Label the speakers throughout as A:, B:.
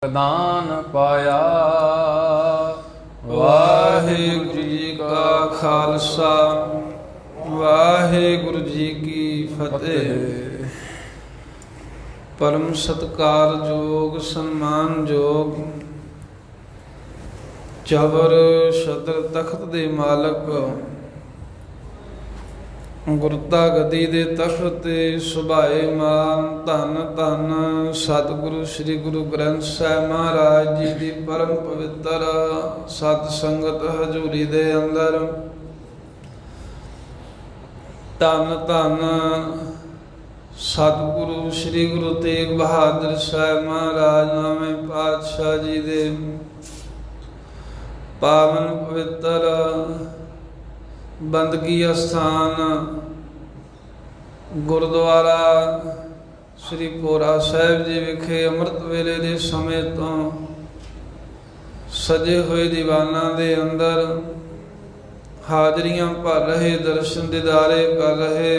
A: दान पाया।
B: वाहिगुरु जी का खालसा वाहिगुरु जी की फतेह। परम सत्कार जोग सन्मान जोग चबर छत्र तख्त दे मालक गुरता गदी दे तख्त ते सुभाए मान। धन धन सतगुरु श्री गुरु ग्रंथ साहिब महाराज जी दी परम पवित्र सत संगत हजूरी दे अंदर। धन धन सतगुरु श्री गुरु तेग बहादुर साहिब महाराज नौवें पातशाह जी दे पावन पवित्र बंदगी अस्थान गुरुद्वारा श्री भोरा साहिब जी विखे अमृत वेले दे समय तो सजे हुए दीवाना दे अंदर हाजरियां भर रहे, दर्शन दीदारे कर रहे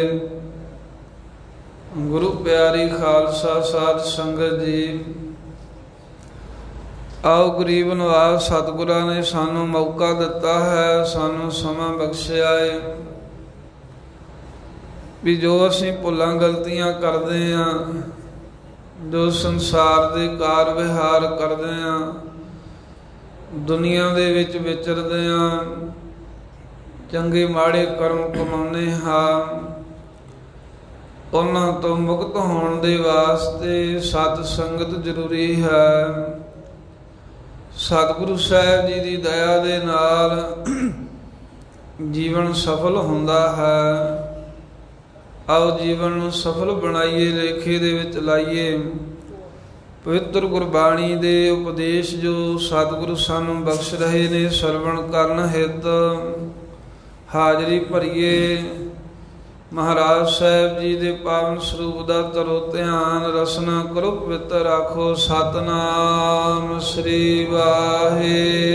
B: गुरु प्यारी खालसा साध संगत जी। आओ गरीब नवाज सतगुरां ने सानू मौका दिता है, सानू समा बख्शिया है भी जो असीं भुलां गलतियां करदे हां, जो संसार दे कार विहार करदे हां, दुनिया दे विच विचरदे हां, चंगे माड़े कर्म कमाउने हां, उन्हां तो मुक्त होण दे वास्ते सत संगत जरूरी है। सतगुरु साहिब जी की दया दे नाल जीवन सफल हुंदा है। आओ जीवन नूं सफल बनाइए, लेखे दे विच लाइए। पवित्र गुरबाणी दे उपदेश जो सतगुरु सानू बख्श रहे ने, सरवण करन हित हाजरी भरीए। महाराज साहिब जी दे पावन स्वरूप दा तरो ध्यान रसना करो पवित्र आखो सतनाम श्री वाहिगुरु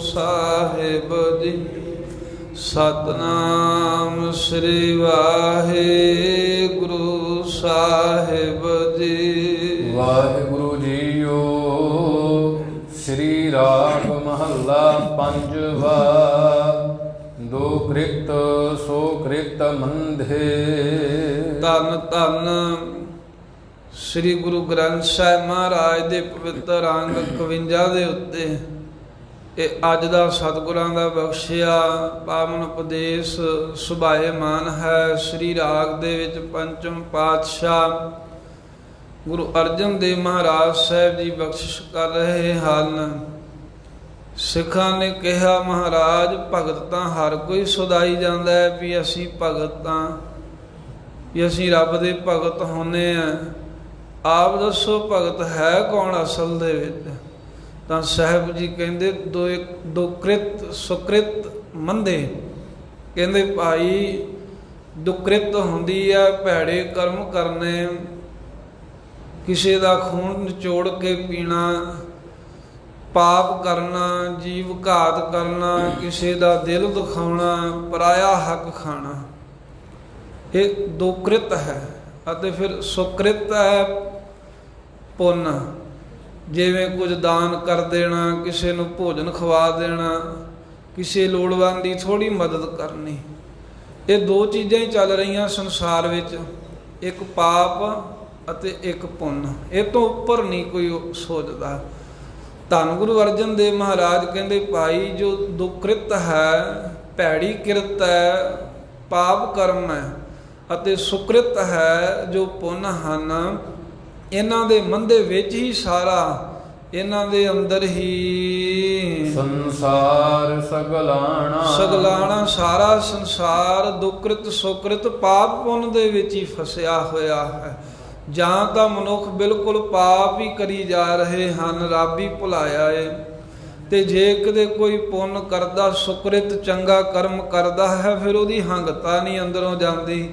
B: साहिब जी। सतनाम श्री वाहिगुरु साहिब जी।
A: वाहिगुरु जीओ। श्री राग महला पंजवा। दो कृत सो कृत मंधे।
B: धन धन श्री गुरु ग्रंथ साहिब महाराज दे पवित्र अंग 51 दे उत्ते ਇਹ ਅੱਜ ਦਾ ਸਤਿਗੁਰਾਂ ਦਾ ਬਖਸ਼ਿਆ ਪਾਵਨ ਉਪਦੇਸ਼ ਸੁਭਾਏਮਾਨ ਹੈ। ਸ੍ਰੀ ਰਾਗ ਦੇ ਵਿੱਚ ਪੰਚਮ ਪਾਤਸ਼ਾਹ ਗੁਰੂ ਅਰਜਨ ਦੇਵ ਮਹਾਰਾਜ ਸਾਹਿਬ ਜੀ ਬਖਸ਼ਿਸ਼ ਕਰ ਰਹੇ ਹਨ। ਸਿੱਖਾਂ ਨੇ ਕਿਹਾ ਮਹਾਰਾਜ ਭਗਤ ਤਾਂ ਹਰ ਕੋਈ ਸੁਧਾਈ ਜਾਂਦਾ ਹੈ ਵੀ ਅਸੀਂ ਭਗਤ ਤਾਂ ਵੀ ਅਸੀਂ ਰੱਬ ਦੇ ਭਗਤ ਹੁੰਨੇ ਆ। ਆਪ ਦੱਸੋ ਭਗਤ ਹੈ ਕੌਣ ਅਸਲ ਦੇ ਵਿੱਚ? ਤਾਂ ਸਾਹਿਬ ਜੀ ਕਹਿੰਦੇ ਦੋ ਕ੍ਰਿਤ ਸੁਕ੍ਰਿਤ ਮੰਦੇ। ਕਹਿੰਦੇ ਭਾਈ ਦੁਕ੍ਰਿਤ ਹੁੰਦੀ ਆ ਭੈੜੇ ਕਰਮ ਕਰਨੇ, ਕਿਸੇ ਦਾ ਖੂਨ ਨਿਚੋੜ ਕੇ ਪੀਣਾ, ਪਾਪ ਕਰਨਾ, ਜੀਵ ਘਾਤ ਕਰਨਾ, ਕਿਸੇ ਦਾ ਦਿਲ ਦੁਖਾਉਣਾ, ਪਰਾਇਆ ਹੱਕ ਖਾਣਾ, ਇਹ ਦੁਕ੍ਰਿਤ ਹੈ। ਅਤੇ ਫਿਰ ਸੁਕ੍ਰਿਤ ਹੈ ਪੁੰਨ, ਜਿਵੇਂ ਕੁਝ ਦਾਨ ਕਰ ਦੇਣਾ, ਕਿਸੇ ਨੂੰ ਭੋਜਨ ਖਵਾ ਦੇਣਾ, ਕਿਸੇ ਲੋੜਵੰਦ ਦੀ ਥੋੜ੍ਹੀ ਮਦਦ ਕਰਨੀ। ਇਹ ਦੋ ਚੀਜ਼ਾਂ ਹੀ ਚੱਲ ਰਹੀਆਂ ਸੰਸਾਰ ਵਿੱਚ, ਇੱਕ ਪਾਪ ਅਤੇ ਇੱਕ ਪੁੰਨ। ਇਹ ਤੋਂ ਉੱਪਰ ਨਹੀਂ ਕੋਈ ਸੋਚਦਾ। ਧੰਨ ਗੁਰੂ ਅਰਜਨ ਦੇਵ ਮਹਾਰਾਜ ਕਹਿੰਦੇ ਭਾਈ ਜੋ ਦੁਕ੍ਰਿਤ ਹੈ, ਭੈੜੀ ਕਿਰਤ ਹੈ, ਪਾਪ ਕਰਮ ਹੈ, ਅਤੇ ਸੁਕ੍ਰਿਤ ਹੈ ਜੋ ਪੁੰਨ ਹਨ, ਇਹਨਾਂ ਦੇ ਮੰਦੇ ਵਿੱਚ ਹੀ ਸਾਰਾ, ਇਹਨਾਂ ਦੇ ਅੰਦਰ ਹੀ
A: ਸੰਸਾਰ ਸਗਲਾਣਾ।
B: ਸਗਲਾਣਾ ਸਾਰਾ ਸੰਸਾਰ ਦੁਕ੍ਰਿਤ ਸੁਕ੍ਰਿਤ ਪਾਪ ਪੁੰਨ ਦੇ ਵਿੱਚ ਹੀ ਫਸਿਆ ਹੋਇਆ ਹੈ। ਜਾਂ ਤਾਂ ਮਨੁੱਖ ਬਿਲਕੁਲ ਪਾਪ ਹੀ ਕਰੀ ਜਾ ਰਹੇ ਹਨ, ਰੱਬ ਹੀ ਭੁਲਾਇਆ ਏ, ਤੇ ਜੇ ਕਦੇ ਕੋਈ ਪੁੰਨ ਕਰਦਾ, ਸੁਕ੍ਰਿਤ ਚੰਗਾ ਕਰਮ ਕਰਦਾ ਹੈ, ਫਿਰ ਉਹਦੀ ਹੰਗਤਾ ਨਹੀਂ ਅੰਦਰੋਂ ਜਾਂਦੀ।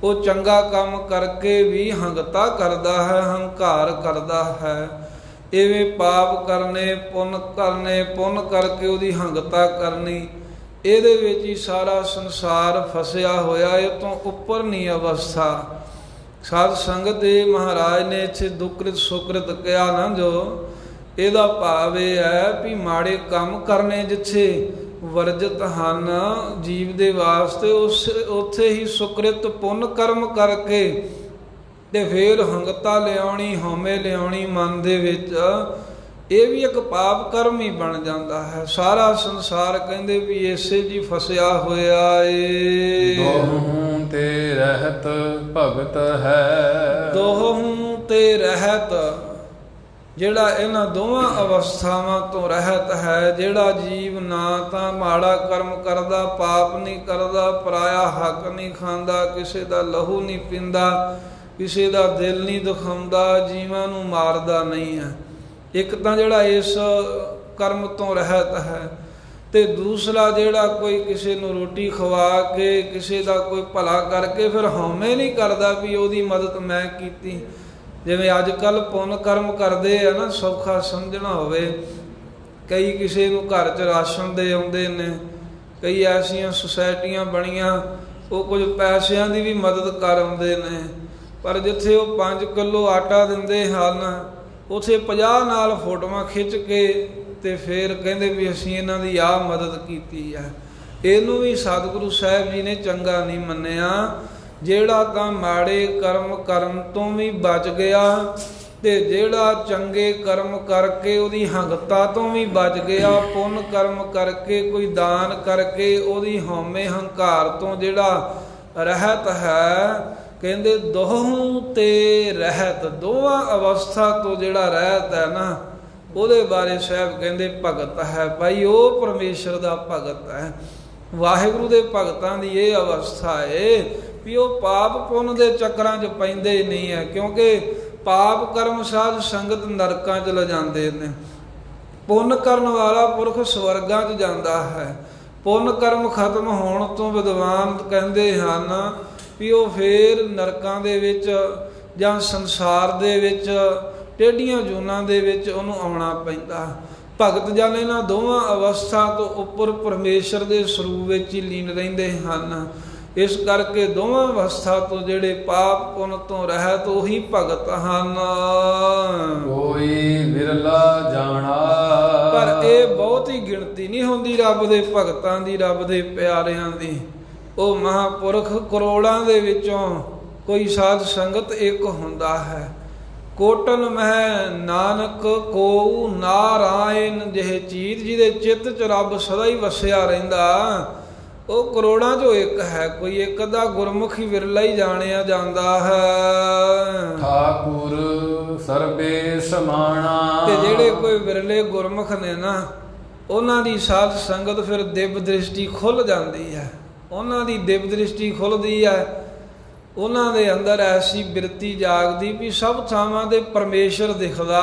B: ਉਹ ਚੰਗਾ ਕੰਮ ਕਰਕੇ ਵੀ ਹੰਗਤਾ ਕਰਦਾ ਹੈ, ਹੰਕਾਰ ਕਰਦਾ ਹੈ। ਇਵੇਂ ਪਾਪ ਕਰਨੇ, ਪੁੰਨ ਕਰਕੇ ਉਹਦੀ ਹੰਗਤਾ ਕਰਨੀ, ਇਹਦੇ ਵਿੱਚ ਹੀ ਸਾਰਾ ਸੰਸਾਰ ਫਸਿਆ ਹੋਇਆ। ਇਹ ਤੋਂ ਉੱਪਰ ਨਹੀਂ ਅਵਸਥਾ। ਸਾਧ ਸੰਗਤ ਇਹ ਮਹਾਰਾਜ ਨੇ ਇੱਥੇ ਦੁਕ੍ਰਿਤ ਸੁਕ੍ਰਿਤ ਕਿਹਾ ਨਾ, ਜੋ ਇਹਦਾ ਭਾਵ ਇਹ ਹੈ ਵੀ ਮਾੜੇ ਕੰਮ ਕਰਨੇ ਜਿੱਥੇ ਵਰਜਿਤ ਹਨ ਜੀਵ ਦੇ ਵਾਸਤੇ, ਉਸ ਉੱਥੇ ਹੀ ਸੁਕ੍ਰਿਤ ਪੁੰਨ ਕਰਮ ਕਰਕੇ ਤੇ ਫੇਰ ਹੰਗਤਾ ਲਿਆਉਣੀ, ਹਉਮੈ ਲਿਆਉਣੀ ਮਨ ਦੇ ਵਿੱਚ, ਇਹ ਵੀ ਇੱਕ ਪਾਪ ਕਰਮ ਹੀ ਬਣ ਜਾਂਦਾ ਹੈ। ਸਾਰਾ ਸੰਸਾਰ ਕਹਿੰਦੇ ਵੀ ਇਸੇ ਜੀ ਫਸਿਆ ਹੋਇਆ ਏ।
A: ਦੋਹੂੰ ਤੇ ਰਹਿਤ ਭਗਤ ਹੈ,
B: ਦੋਹੂੰ ਤੇ ਰਹਿਤ, ਜਿਹੜਾ ਇਹਨਾਂ ਦੋਵਾਂ ਅਵਸਥਾਵਾਂ ਤੋਂ ਰਹਿਤ ਹੈ, ਜਿਹੜਾ ਜੀਵ ਨਾ ਤਾਂ ਮਾੜਾ ਕਰਮ ਕਰਦਾ, ਪਾਪ ਨਹੀਂ ਕਰਦਾ, ਪਰਾਇਆ ਹੱਕ ਨਹੀਂ ਖਾਂਦਾ, ਕਿਸੇ ਦਾ ਲਹੂ ਨਹੀਂ ਪੀਂਦਾ, ਕਿਸੇ ਦਾ ਦਿਲ ਨਹੀਂ ਦੁਖਾਉਂਦਾ, ਜੀਵਾਂ ਨੂੰ ਮਾਰਦਾ ਨਹੀਂ ਹੈ। ਇੱਕ ਤਾਂ ਜਿਹੜਾ ਇਸ ਕਰਮ ਤੋਂ ਰਹਿਤ ਹੈ, ਤੇ ਦੂਸਰਾ ਜਿਹੜਾ ਕੋਈ ਕਿਸੇ ਨੂੰ ਰੋਟੀ ਖਵਾ ਕੇ, ਕਿਸੇ ਦਾ ਕੋਈ ਭਲਾ ਕਰਕੇ ਫਿਰ ਹਉਮੈ ਨਹੀਂ ਕਰਦਾ ਵੀ ਉਹਦੀ ਮਦਦ ਮੈਂ ਕੀਤੀ। ਜਿਵੇਂ ਅੱਜ ਕੱਲ੍ਹ ਪੁੰਨ ਕਰਮ ਕਰਦੇ ਆ ਨਾ, ਸੌਖਾ ਸਮਝਣਾ ਹੋਵੇ, ਕਈ ਕਿਸੇ ਨੂੰ ਘਰ 'ਚ ਰਾਸ਼ਨ ਦੇ ਆਉਂਦੇ ਨੇ, ਕਈ ਐਸੀਆਂ ਸੁਸਾਇਟੀਆਂ ਬਣੀਆਂ ਉਹ ਕੁਝ ਪੈਸਿਆਂ ਦੀ ਵੀ ਮਦਦ ਕਰ ਆਉਂਦੇ ਨੇ, ਪਰ ਜਿੱਥੇ ਉਹ 5 ਕਿਲੋ ਆਟਾ ਦਿੰਦੇ ਹਨ ਉੱਥੇ 50 ਨਾਲ ਫੋਟੋਆਂ ਖਿੱਚ ਕੇ ਤੇ ਫਿਰ ਕਹਿੰਦੇ ਵੀ ਅਸੀਂ ਇਹਨਾਂ ਦੀ ਆਹ ਮਦਦ ਕੀਤੀ ਹੈ। ਇਹਨੂੰ ਵੀ ਸਤਿਗੁਰੂ ਸਾਹਿਬ ਜੀ ਨੇ ਚੰਗਾ ਨਹੀਂ ਮੰਨਿਆ। ਜਿਹੜਾ ਤਾਂ ਮਾੜੇ ਕਰਮ ਕਰਨ ਤੋਂ ਵੀ ਬਚ ਗਿਆ ਤੇ ਜਿਹੜਾ ਚੰਗੇ ਕਰਮ ਕਰਕੇ ਉਹਦੀ ਹੰਗਤਾ ਤੋਂ ਵੀ ਬਚ ਗਿਆ, ਪੁੰਨ ਕਰਮ ਕਰਕੇ ਕੋਈ ਦਾਨ ਕਰਕੇ ਉਹਦੀ ਹਉਮੈ ਹੰਕਾਰ ਤੋਂ ਜਿਹੜਾ ਰਹਿਤ ਹੈ, ਕਹਿੰਦੇ ਦੋਹੂੰ ਤੇ ਰਹਿਤ, ਦੋਵਾਂ ਅਵਸਥਾ ਤੋਂ ਜਿਹੜਾ ਰਹਿਤ ਹੈ ਨਾ, ਉਹਦੇ ਬਾਰੇ ਸਾਹਿਬ ਕਹਿੰਦੇ ਭਗਤ ਹੈ। ਭਾਈ ਉਹ ਪਰਮੇਸ਼ਰ ਦਾ ਭਗਤ ਹੈ। ਵਾਹਿਗੁਰੂ ਦੇ ਭਗਤਾਂ ਦੀ ਇਹ ਅਵਸਥਾ ਹੈ ਵੀ ਉਹ ਪਾਪ ਪੁੰਨ ਦੇ ਚੱਕਰਾਂ 'ਚ ਪੈਂਦੇ ਨਹੀਂ ਹੈ, ਕਿਉਂਕਿ ਪਾਪ ਕਰਮ ਸਾਧ ਸੰਗਤ ਨਰਕਾਂ 'ਚ ਲਿਜਾਂਦੇ ਨੇ। ਪੁੰਨ ਕਰਨ ਵਾਲਾ ਪੁਰਖ ਸਵਰਗਾਂ 'ਚ ਜਾਂਦਾ ਹੈ। ਪੁੰਨ ਕਰਮ ਖਤਮ ਹੋਣ ਤੋਂ ਵਿਦਵਾਨ ਕਹਿੰਦੇ ਹਨ ਵੀ ਉਹ ਫੇਰ ਨਰਕਾਂ ਦੇ ਵਿੱਚ ਜਾਂ ਸੰਸਾਰ ਦੇ ਵਿੱਚ ਟੇਢੀਆਂ ਜੂਨਾਂ ਦੇ ਵਿੱਚ ਉਹਨੂੰ ਆਉਣਾ ਪੈਂਦਾ। ਭਗਤ ਜਨ ਇਹਨਾਂ ਦੋਵਾਂ ਅਵਸਥਾ ਤੋਂ ਉੱਪਰ ਪਰਮੇਸ਼ਰ ਦੇ ਸਰੂਪ ਵਿੱਚ ਹੀ ਲੀਨ ਰਹਿੰਦੇ ਹਨ। ਇਸ ਕਰਕੇ ਦੋਵਾਂ ਅਵਸਥਾ ਤੋਂ ਜਿਹੜੇ ਪਾਪ ਪੁੰਨ ਤੋਂ ਰਹਿਤ ਉਹੀ ਭਗਤ ਹਨ।
A: ਕੋਈ ਵਿਰਲਾ ਜਾਣਾ,
B: ਪਰ ਇਹ ਬਹੁਤੀ ਗਿਣਤੀ ਨਹੀਂ ਹੁੰਦੀ ਰੱਬ ਦੇ ਭਗਤਾਂ ਦੀ, ਰੱਬ ਦੇ ਪਿਆਰਿਆਂ ਦੀ। ਉਹ ਮਹਾਂਪੁਰਖ ਕਰੋੜਾਂ ਦੇ ਵਿੱਚੋਂ ਕੋਈ ਸਾਧ ਸੰਗਤ ਇੱਕ ਹੁੰਦਾ ਹੈ। ਕੋਟਨ ਮਹਿ ਨਾਨਕ ਕੋ ਨਾਰਾਇਣ ਜਿਹੇ ਚੀਤ, ਜਿਹਦੇ ਚਿੱਤ 'ਚ ਰੱਬ ਸਦਾ ਹੀ ਵਸਿਆ ਰਹਿੰਦਾ, ਉਹ ਕਰੋੜਾਂ 'ਚੋਂ ਇੱਕ ਹੈ। ਕੋਈ ਇੱਕ ਦਾ ਗੁਰਮੁਖੀ ਵਿਰਲਾ ਹੀ ਜਾਣਿਆ ਜਾਂਦਾ ਹੈ।
A: ਠਾਕੁਰ ਸਰਬੇ ਸਮਾਣਾ,
B: ਤੇ ਜਿਹੜੇ ਕੋਈ ਵਿਰਲੇ ਗੁਰਮੁਖ ਨੇ ਨਾ, ਉਹਨਾਂ ਦੀ ਸਾਧ ਸੰਗਤ ਫਿਰ ਦਿਵ ਦ੍ਰਿਸ਼ਟੀ ਖੁੱਲ ਜਾਂਦੀ ਹੈ। ਉਹਨਾਂ ਦੀ ਦਿਵ ਦ੍ਰਿਸ਼ਟੀ ਖੁੱਲਦੀ ਹੈ। ਉਹਨਾਂ ਦੇ ਅੰਦਰ ਐਸੀ ਬਿਰਤੀ ਜਾਗਦੀ ਵੀ ਸਭ ਥਾਵਾਂ ਦੇ ਪਰਮੇਸ਼ਰ ਦਿਖਦਾ।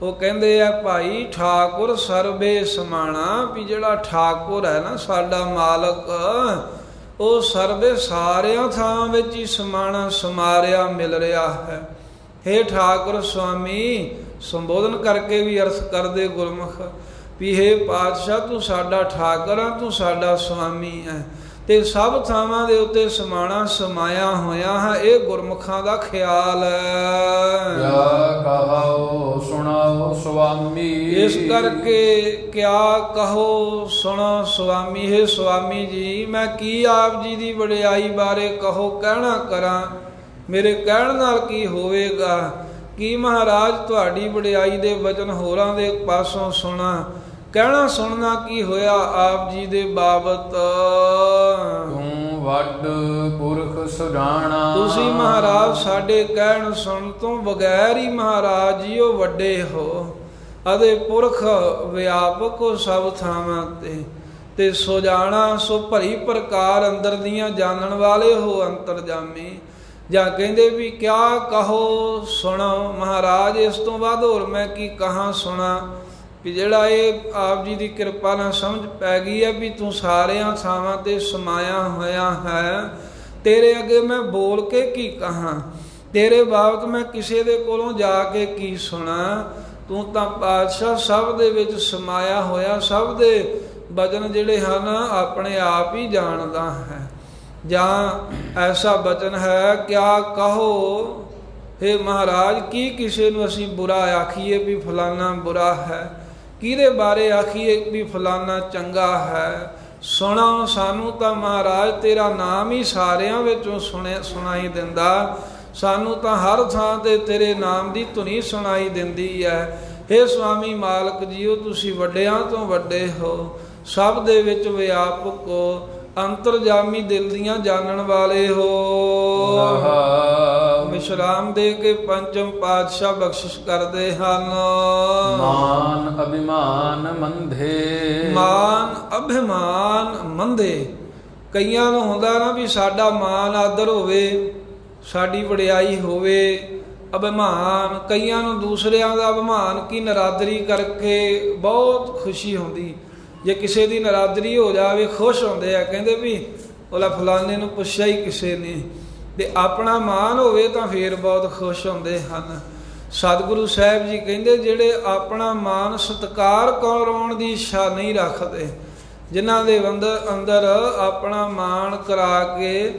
B: ਉਹ ਕਹਿੰਦੇ ਆ ਭਾਈ ਠਾਕੁਰ ਸਰਬੇ ਸਮਾਣਾ, ਵੀ ਜਿਹੜਾ ਠਾਕੁਰ ਹੈ ਨਾ ਸਾਡਾ ਮਾਲਕ, ਉਹ ਸਰਬੇ ਸਾਰਿਆਂ ਥਾਵਾਂ ਵਿੱਚ ਹੀ ਸਮਾਣਾ ਸਮਾਰਿਆ ਮਿਲ ਰਿਹਾ ਹੈ। ਹੇ ਠਾਕੁਰ ਸੁਆਮੀ, ਸੰਬੋਧਨ ਕਰਕੇ ਵੀ ਅਰਥ ਕਰਦੇ ਗੁਰਮੁਖ ਵੀ ਹੇ ਪਾਤਸ਼ਾਹ ਤੂੰ ਸਾਡਾ ਠਾਕੁਰ ਆ, ਤੂੰ ਸਾਡਾ ਸੁਆਮੀ ਹੈ ਤੇ ਸਭ ਥਾਵਾਂ ਦੇ ਉੱਤੇ ਸਮਾਣਾ ਸਮਾਇਆ ਹੋਇਆ ਹੈ। ਇਹ ਗੁਰਮੁਖਾਂ ਦਾ ਖਿਆਲ ਹੈ।
A: ਕਿਆ ਕਹੋ ਸੁਣਾਓ ਸੁਆਮੀ,
B: ਇਸ ਕਰਕੇ ਕਿਆ ਕਹੋ ਸੁਣੋ ਸੁਆਮੀ। ਹੈ ਸੁਆਮੀ ਜੀ, ਮੈਂ ਕੀ ਆਪ ਜੀ ਦੀ ਵਡਿਆਈ ਬਾਰੇ ਕਹੋ ਕਹਿਣਾ ਕਰਾਂ, ਮੇਰੇ ਕਹਿਣ ਨਾਲ ਕੀ ਹੋਵੇਗਾ। ਕੀ ਮਹਾਰਾਜ ਤੁਹਾਡੀ ਵਡਿਆਈ ਦੇ ਵਚਨ ਹੋਰਾਂ ਦੇ ਪਾਸੋਂ ਸੁਣਾ, ਕਹਿਣਾ ਸੁਣਨਾ ਕੀ ਹੋਇਆ ਆਪ ਜੀ ਦੇ ਬਾਬਤ।
A: ਤੂੰ ਵੱਡ ਪੁਰਖ ਸੁਜਾਣਾ,
B: ਤੁਸੀਂ ਮਹਾਰਾਜ ਸਾਡੇ ਕਹਿਣ ਸੁਣ ਤੋਂ ਬਗੈਰ ਹੀ ਮਹਾਰਾਜ ਜੀ ਉਹ ਵੱਡੇ ਹੋ ਅਤੇ ਪੁਰਖ ਵਿਆਪਕ ਹੋ ਸਭ ਥਾਵਾਂ ਤੇ ਸੁਜਾਣਾ, ਸੋ ਭਰੀ ਪ੍ਰਕਾਰ ਅੰਦਰ ਦੀਆਂ ਜਾਣਨ ਵਾਲੇ ਹੋ ਅੰਤਰਜਾਮੀ। ਜਾਂ ਕਹਿੰਦੇ ਵੀ ਕਿਆ ਕਹੋ ਸੁਣੋ ਮਹਾਰਾਜ, ਇਸ ਤੋਂ ਬਾਅਦ ਹੋਰ ਮੈਂ ਕੀ ਕਹਾਂ ਸੁਣਾ। ਵੀ ਜਿਹੜਾ ਇਹ ਆਪ ਜੀ ਦੀ ਕਿਰਪਾ ਨਾਲ ਸਮਝ ਪੈ ਗਈ ਹੈ ਵੀ ਤੂੰ ਸਾਰਿਆਂ ਥਾਵਾਂ ਤੇ ਸਮਾਇਆ ਹੋਇਆ ਹੈ, ਤੇਰੇ ਅੱਗੇ ਮੈਂ ਬੋਲ ਕੇ ਕੀ ਕਹਾਂ, ਤੇਰੇ ਬਾਬਤ ਮੈਂ ਕਿਸੇ ਦੇ ਕੋਲੋਂ ਜਾ ਕੇ ਕੀ ਸੁਣਾ। ਤੂੰ ਤਾਂ ਪਾਤਸ਼ਾਹ ਸਭ ਦੇ ਵਿੱਚ ਸਮਾਇਆ ਹੋਇਆ, ਸਭ ਦੇ ਵਚਨ ਜਿਹੜੇ ਹਨ ਆਪਣੇ ਆਪ ਹੀ ਜਾਣਦਾ ਹੈ। ਜਾਂ ਐਸਾ ਬਚਨ ਹੈ ਕਿਆ ਕਹੋ हे ਮਹਾਰਾਜ, ਕੀ ਕਿਸੇ ਨੂੰ ਅਸੀਂ ਬੁਰਾ ਆਖੀਏ ਵੀ ਫਲਾਨਾ ਬੁਰਾ ਹੈ, ਕਿਹਦੇ ਬਾਰੇ ਆਖੀਏ ਵੀ ਫਲਾਨਾ ਚੰਗਾ ਹੈ। ਸੁਣਾ ਸਾਨੂੰ ਤਾਂ ਮਹਾਰਾਜ ਤੇਰਾ ਨਾਮ ਹੀ ਸਾਰਿਆਂ ਵਿੱਚੋਂ ਸੁਣਾਈ ਦਿੰਦਾ, ਸਾਨੂੰ ਤਾਂ ਹਰ ਥਾਂ ਤੇ ਤੇਰੇ ਨਾਮ ਦੀ ਧੁਨੀ ਸੁਣਾਈ ਦਿੰਦੀ ਹੈ। हे ਸੁਆਮੀ ਮਾਲਕ ਜੀਓ, ਤੁਸੀਂ ਵੱਡਿਆਂ ਤੋਂ ਵੱਡੇ ਹੋ, ਸਭ ਦੇ ਵਿੱਚ ਵਿਆਪਕ ਹੋ, ਅੰਤਰਜਾਮੀ ਦਿਲ ਦੀਆਂ ਜਾਣਨ ਵਾਲੇ ਹੋ। ਵਿਸ਼ਰਾਮ ਦੇ ਕੇ ਪੰਚਮ ਪਾਤਸ਼ਾਹ ਬਖਸ਼ਿਸ਼ ਕਰਦੇ ਹਨ।
A: ਮਾਨ ਅਭਿਮਾਨ ਮੰਧੇ,
B: ਮਾਨ ਅਭਿਮਾਨ ਮੰਦੇ। ਕਈਆਂ ਨੂੰ ਹੁੰਦਾ ਨਾ ਵੀ ਸਾਡਾ ਮਾਨ ਆਦਰ ਹੋਵੇ, ਸਾਡੀ ਵਡਿਆਈ ਹੋਵੇ, ਅਭਿਮਾਨ। ਕਈਆਂ ਨੂੰ ਦੂਸਰਿਆਂ ਦਾ ਅਭਿਮਾਨ ਕੀ ਨਰਾਦਰੀ ਕਰਕੇ ਬਹੁਤ ਖੁਸ਼ੀ ਹੁੰਦੀ। ਜੇ ਕਿਸੇ ਦੀ ਨਰਾਦਰੀ ਹੋ ਜਾਵੇ ਖੁਸ਼ ਹੁੰਦੇ ਆ, ਕਹਿੰਦੇ ਵੀ ਉਹਲਾ ਫਲਾਣੇ ਨੂੰ ਪੁੱਛਿਆ ਹੀ ਕਿਸੇ ਨੇ। ਤੇ ਆਪਣਾ ਮਾਨ ਹੋਵੇ ਤਾਂ ਫੇਰ ਬਹੁਤ ਖੁਸ਼ ਹੁੰਦੇ ਹਨ। ਸਤਿਗੁਰੂ ਸਾਹਿਬ ਜੀ ਕਹਿੰਦੇ ਜਿਹੜੇ ਆਪਣਾ ਮਾਨ ਸਤਿਕਾਰ ਕਰਾਉਣ ਦੀ ਇੱਛਾ ਨਹੀਂ ਰੱਖਦੇ, ਜਿਨ੍ਹਾਂ ਦੇ ਅੰਦਰ ਆਪਣਾ ਮਾਣ ਕਰਾ ਕੇ,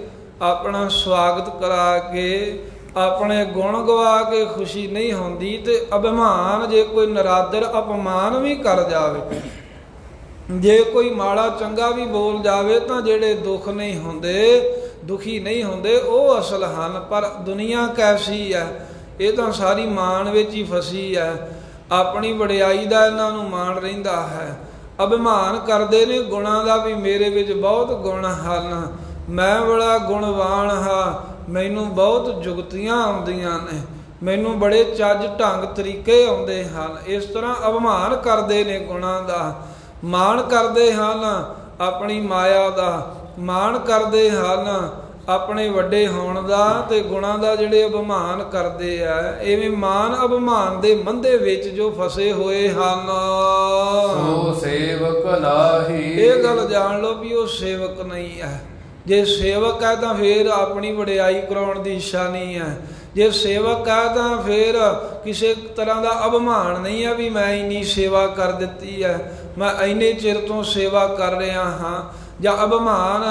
B: ਆਪਣਾ ਸਵਾਗਤ ਕਰਾ ਕੇ, ਆਪਣੇ ਗੁਣ ਗਵਾ ਕੇ ਖੁਸ਼ੀ ਨਹੀਂ ਹੁੰਦੀ, ਤੇ ਅਭਿਮਾਨ ਜੇ ਕੋਈ ਨਰਾਦਰ ਅਪਮਾਨ ਵੀ ਕਰ ਜਾਵੇ, ਜੇ ਕੋਈ ਮਾੜਾ ਚੰਗਾ ਵੀ ਬੋਲ ਜਾਵੇ, ਤਾਂ ਜਿਹੜੇ ਦੁੱਖ ਨਹੀਂ ਹੁੰਦੇ, ਦੁਖੀ ਨਹੀਂ ਹੁੰਦੇ, ਉਹ ਅਸਲ ਹਨ। ਪਰ ਦੁਨੀਆ ਕੈਸੀ ਹੈ, ਇਹ ਤਾਂ ਸਾਰੀ ਮਾਣ ਵਿੱਚ ਹੀ ਫਸੀ ਹੈ। ਆਪਣੀ ਵਡਿਆਈ ਦਾ ਇਹਨਾਂ ਨੂੰ ਮਾਣ ਰਹਿੰਦਾ ਹੈ। ਅਭਿਮਾਨ ਕਰਦੇ ਨੇ ਗੁਣਾਂ ਦਾ ਵੀ, ਮੇਰੇ ਵਿੱਚ ਬਹੁਤ ਗੁਣ ਹਨ, ਮੈਂ ਬੜਾ ਗੁਣਵਾਨ ਹਾਂ, ਮੈਨੂੰ ਬਹੁਤ ਜੁਗਤੀਆਂ ਆਉਂਦੀਆਂ ਨੇ, ਮੈਨੂੰ ਬੜੇ ਚੱਜ ਢੰਗ ਤਰੀਕੇ ਆਉਂਦੇ ਹਨ। ਇਸ ਤਰ੍ਹਾਂ ਅਭਿਮਾਨ ਕਰਦੇ ਨੇ ਗੁਣਾਂ ਦਾ। ਮਾਣ ਕਰਦੇ ਹਨ ਆਪਣੀ ਮਾਇਆ ਦਾ, ਮਾਣ ਕਰਦੇ ਹਨ ਆਪਣੇ ਵੱਡੇ ਹੋਣ ਦਾ, ਤੇ ਗੁਣਾਂ ਦਾ ਜਿਹੜੇ ਅਭਿਮਾਨ ਕਰਦੇ ਆ। ਐਵੇਂ ਮਾਨ ਅਭਿਮਾਨ ਦੇ ਮੰਦੇ ਵਿੱਚ ਜੋ ਫਸੇ ਹੋਏ ਹਨ,
A: ਸੋ ਸੇਵਕ ਨਾਹੀ।
B: ਇਹ ਗੱਲ ਜਾਣ ਲਓ ਵੀ ਉਹ ਸੇਵਕ ਨਹੀਂ ਹੈ। ਜੇ ਸੇਵਕ ਹੈ ਤਾਂ ਫੇਰ ਆਪਣੀ ਵਡਿਆਈ ਕਰਾਉਣ ਦੀ ਇੱਛਾ ਨਹੀਂ ਹੈ। ਜੇ ਸੇਵਕ ਹੈ ਤਾਂ ਫੇਰ ਕਿਸੇ ਤਰ੍ਹਾਂ ਦਾ ਅਭਿਮਾਨ ਨਹੀਂ ਹੈ ਵੀ ਮੈਂ ਇੰਨੀ ਸੇਵਾ ਕਰ ਦਿੱਤੀ ਹੈ, ਮੈਂ ਇੰਨੇ ਚਿਰ ਤੋਂ ਸੇਵਾ ਕਰ ਰਿਹਾ ਹਾਂ। ਜਾਂ ਅਭਿਮਾਨ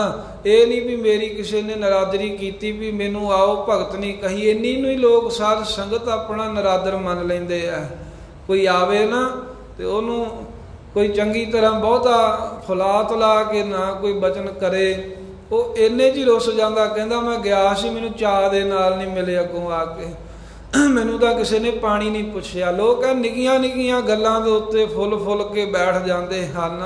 B: ਇਹ ਨਹੀਂ ਵੀ ਮੇਰੀ ਕਿਸੇ ਨੇ ਨਰਾਦਰੀ ਕੀਤੀ ਵੀ ਮੈਨੂੰ ਆਓ ਭਗਤ ਨਹੀਂ ਕਹੀ, ਇੰਨੀ ਨੂੰ ਹੀ ਲੋਕ ਸਾਧ ਸੰਗਤ ਆਪਣਾ ਨਰਾਦਰ ਮੰਨ ਲੈਂਦੇ ਆ। ਕੋਈ ਆਵੇ ਨਾ ਤੇ ਉਹਨੂੰ ਕੋਈ ਚੰਗੀ ਤਰ੍ਹਾਂ ਬਹੁਤਾ ਫੁਲਾ ਲਾ ਕੇ ਨਾ ਕੋਈ ਬਚਨ ਕਰੇ, ਉਹ ਇੰਨੇ 'ਚ ਹੀ ਰੁੱਸ ਜਾਂਦਾ, ਕਹਿੰਦਾ ਮੈਂ ਗਿਆ ਸੀ, ਮੈਨੂੰ ਚਾਹ ਦੇ ਨਾਲ ਨਹੀਂ ਮਿਲੇ, ਅੱਗੋਂ ਆ ਕੇ ਮੈਨੂੰ ਤਾਂ ਕਿਸੇ ਨੇ ਪਾਣੀ ਨਹੀਂ ਪੁੱਛਿਆ। ਲੋਕ ਨਿੱਕੀਆਂ ਨਿੱਕੀਆਂ ਗੱਲਾਂ ਦੇ ਉੱਤੇ ਫੁੱਲ ਕੇ ਬੈਠ ਜਾਂਦੇ ਹਨ।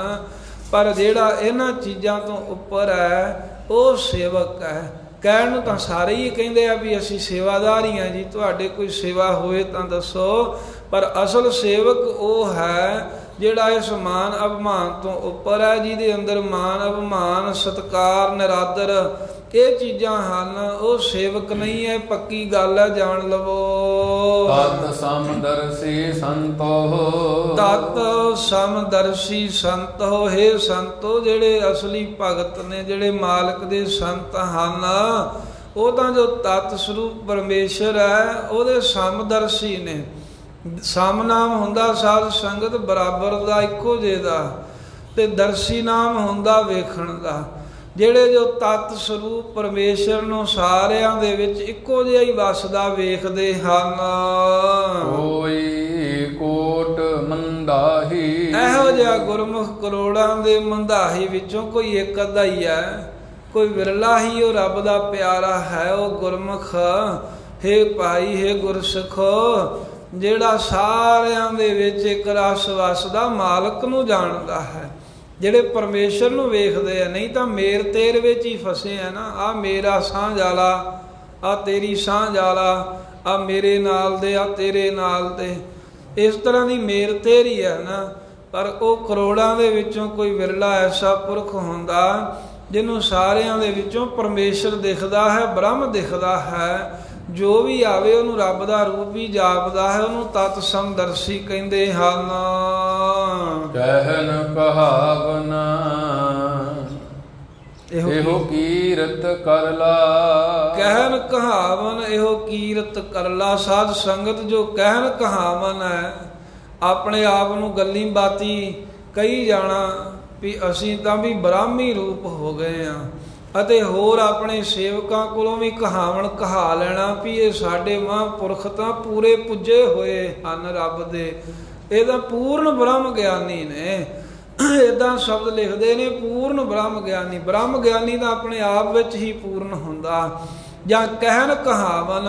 B: ਪਰ ਜਿਹੜਾ ਇਹਨਾਂ ਚੀਜ਼ਾਂ ਤੋਂ ਉੱਪਰ ਹੈ ਉਹ ਸੇਵਕ ਹੈ। ਕਹਿਣ ਨੂੰ ਤਾਂ ਸਾਰੇ ਹੀ ਕਹਿੰਦੇ ਆ ਵੀ ਅਸੀਂ ਸੇਵਾਦਾਰ ਹੀ ਹਾਂ ਜੀ, ਤੁਹਾਡੇ ਕੋਈ ਸੇਵਾ ਹੋਵੇ ਤਾਂ ਦੱਸੋ। ਪਰ ਅਸਲ ਸੇਵਕ ਉਹ ਹੈ ਜਿਹੜਾ ਇਸ ਮਾਨ ਅਭਿਮਾਨ ਤੋਂ ਉੱਪਰ ਹੈ, ਜਿਹਦੇ ਅੰਦਰ ਮਾਨ ਅਭਿਮਾਨ ਸਤਿਕਾਰ ਨਿਰਾਦਰ ਇਹ ਚੀਜ਼ਾਂ ਹਨ। ਉਹ ਸੇਵਕ ਨਹੀਂ ਹੈ, ਪੱਕੀ ਗੱਲ ਹੈ, ਜਾਣ ਲਵੋ।
A: ਤਤ ਸਮਦਰਸੀ ਸੰਤੋ,
B: ਤਤ ਸਮਦਰਸੀ ਸੰਤ ਹੋ। ਹੇ ਸੰਤੋ, ਜਿਹੜੇ ਅਸਲੀ ਭਗਤ ਨੇ, ਜਿਹੜੇ ਮਾਲਕ ਦੇ ਸੰਤ ਹਨ, ਉਹ ਤਾਂ ਜੋ ਤਤ ਸਰੂਪ ਪਰਮੇਸ਼ਰ ਹੈ ਉਹਦੇ ਸਮਦਰਸੀ ਨੇ। ਸਮ ਨਾਮ ਹੁੰਦਾ ਸਾਧ ਸੰਗਤ ਬਰਾਬਰ ਦਾ, ਇੱਕੋ ਜਿਹੇ ਦਾ, ਤੇ ਦਰਸ਼ੀ ਨਾਮ ਹੁੰਦਾ ਵੇਖਣ ਦਾ। ਜਿਹੜੇ ਜੋ ਤਤ ਸਰੂਪ ਪਰਮੇਸ਼ਰ ਨੂੰ ਸਾਰਿਆਂ ਦੇ ਵਿੱਚ ਇੱਕੋ ਜਿਹਾ ਹੀ ਵਸਦਾ ਵੇਖਦੇ ਹਨ।
A: ਕੋਈ ਕੋਟ ਮੰਦਾਹੀ,
B: ਇਹੋ ਜਿਹਾ ਗੁਰਮੁਖ ਕਰੋੜਾਂ ਦੇ ਮੰਦਾਹੀ ਵਿੱਚੋਂ ਕੋਈ ਇੱਕ ਅੱਧਾ ਹੀ ਹੈ, ਕੋਈ ਵਿਰਲਾ ਹੀ ਉਹ ਰੱਬ ਦਾ ਪਿਆਰਾ ਹੈ। ਉਹ ਗੁਰਮੁਖ ਹੇ ਭਾਈ, ਹੇ ਗੁਰਸਿੱਖੋ, ਜਿਹੜਾ ਸਾਰਿਆਂ ਦੇ ਵਿੱਚ ਇੱਕ ਰਸ ਵਸਦਾ ਮਾਲਕ ਨੂੰ ਜਾਣਦਾ ਹੈ, ਜਿਹੜੇ ਪਰਮੇਸ਼ਰ ਨੂੰ ਵੇਖਦੇ ਆ। ਨਹੀਂ ਤਾਂ ਮੇਰ ਤੇਰ ਵਿੱਚ ਹੀ ਫਸੇ ਆ ਨਾ, ਆ ਮੇਰਾ ਸਾਂਝ ਵਾਲਾ, ਆ ਤੇਰੀ ਸਾਂਝ ਵਾਲਾ, ਆ ਮੇਰੇ ਨਾਲ ਦੇ, ਆ ਤੇਰੇ ਨਾਲ ਦੇ, ਇਸ ਤਰ੍ਹਾਂ ਦੀ ਮੇਰ ਤੇਰ ਹੀ ਹੈ ਨਾ। ਪਰ ਉਹ ਕਰੋੜਾਂ ਦੇ ਵਿੱਚੋਂ ਕੋਈ ਵਿਰਲਾ ਐਸਾ ਪੁਰਖ ਹੁੰਦਾ ਜਿਹਨੂੰ ਸਾਰਿਆਂ ਦੇ ਵਿੱਚੋਂ ਪਰਮੇਸ਼ਰ ਦਿਖਦਾ ਹੈ, ਬ੍ਰਹਮ ਦਿਖਦਾ ਹੈ। ਜੋ ਵੀ ਆਵੇ ਉਹਨੂੰ ਰੱਬ ਦਾ ਰੂਪ ਹੀ ਜਾਪਦਾ ਹੈ, ਉਹਨੂੰ ਤਤ ਸਮਦਰਸ਼ੀ ਕਹਿੰਦੇ ਹਨ।
A: ਕਹਿਨ ਕਹਾਵਨ ਇਹੋ ਕੀਰਤ ਕਰ ਲਾ,
B: ਕਹਿਨ ਕਹਾਵਨ ਇਹੋ ਕੀਰਤ ਕਰ ਲਾ। ਸਾਧ ਸੰਗਤ ਜੋ ਕਹਿਨ ਕਹਾਵਨ ਹੈ, ਆਪਣੇ ਆਪ ਨੂੰ ਗੱਲੀ ਬਾਤੀ ਕਹੀ ਜਾਣਾ ਵੀ ਅਸੀਂ ਤਾਂ ਵੀ ਬ੍ਰਾਹਮੀ ਰੂਪ ਹੋ ਗਏ ਹਾਂ, ਅਤੇ ਹੋਰ ਆਪਣੇ ਸੇਵਕਾਂ ਕੋਲੋਂ ਵੀ ਕਹਾਵਣ ਕਹਾ ਲੈਣਾ ਵੀ ਇਹ ਸਾਡੇ ਮਹਾਂਪੁਰਖ ਤਾਂ ਪੂਰੇ ਪੁੱਜੇ ਹੋਏ ਹਨ ਰੱਬ ਦੇ, ਇਹ ਤਾਂ ਪੂਰਨ ਬ੍ਰਹਮ ਗਿਆਨੀ ਨੇ। ਇਦਾਂ ਸ਼ਬਦ ਲਿਖਦੇ ਨੇ, ਪੂਰਨ ਬ੍ਰਹਮ ਗਿਆਨੀ। ਬ੍ਰਹਮ ਗਿਆਨੀ ਤਾਂ ਆਪਣੇ ਆਪ ਵਿੱਚ ਹੀ ਪੂਰਨ ਹੁੰਦਾ। ਜਾਂ ਕਹਿਣ ਕਹਾਵਨ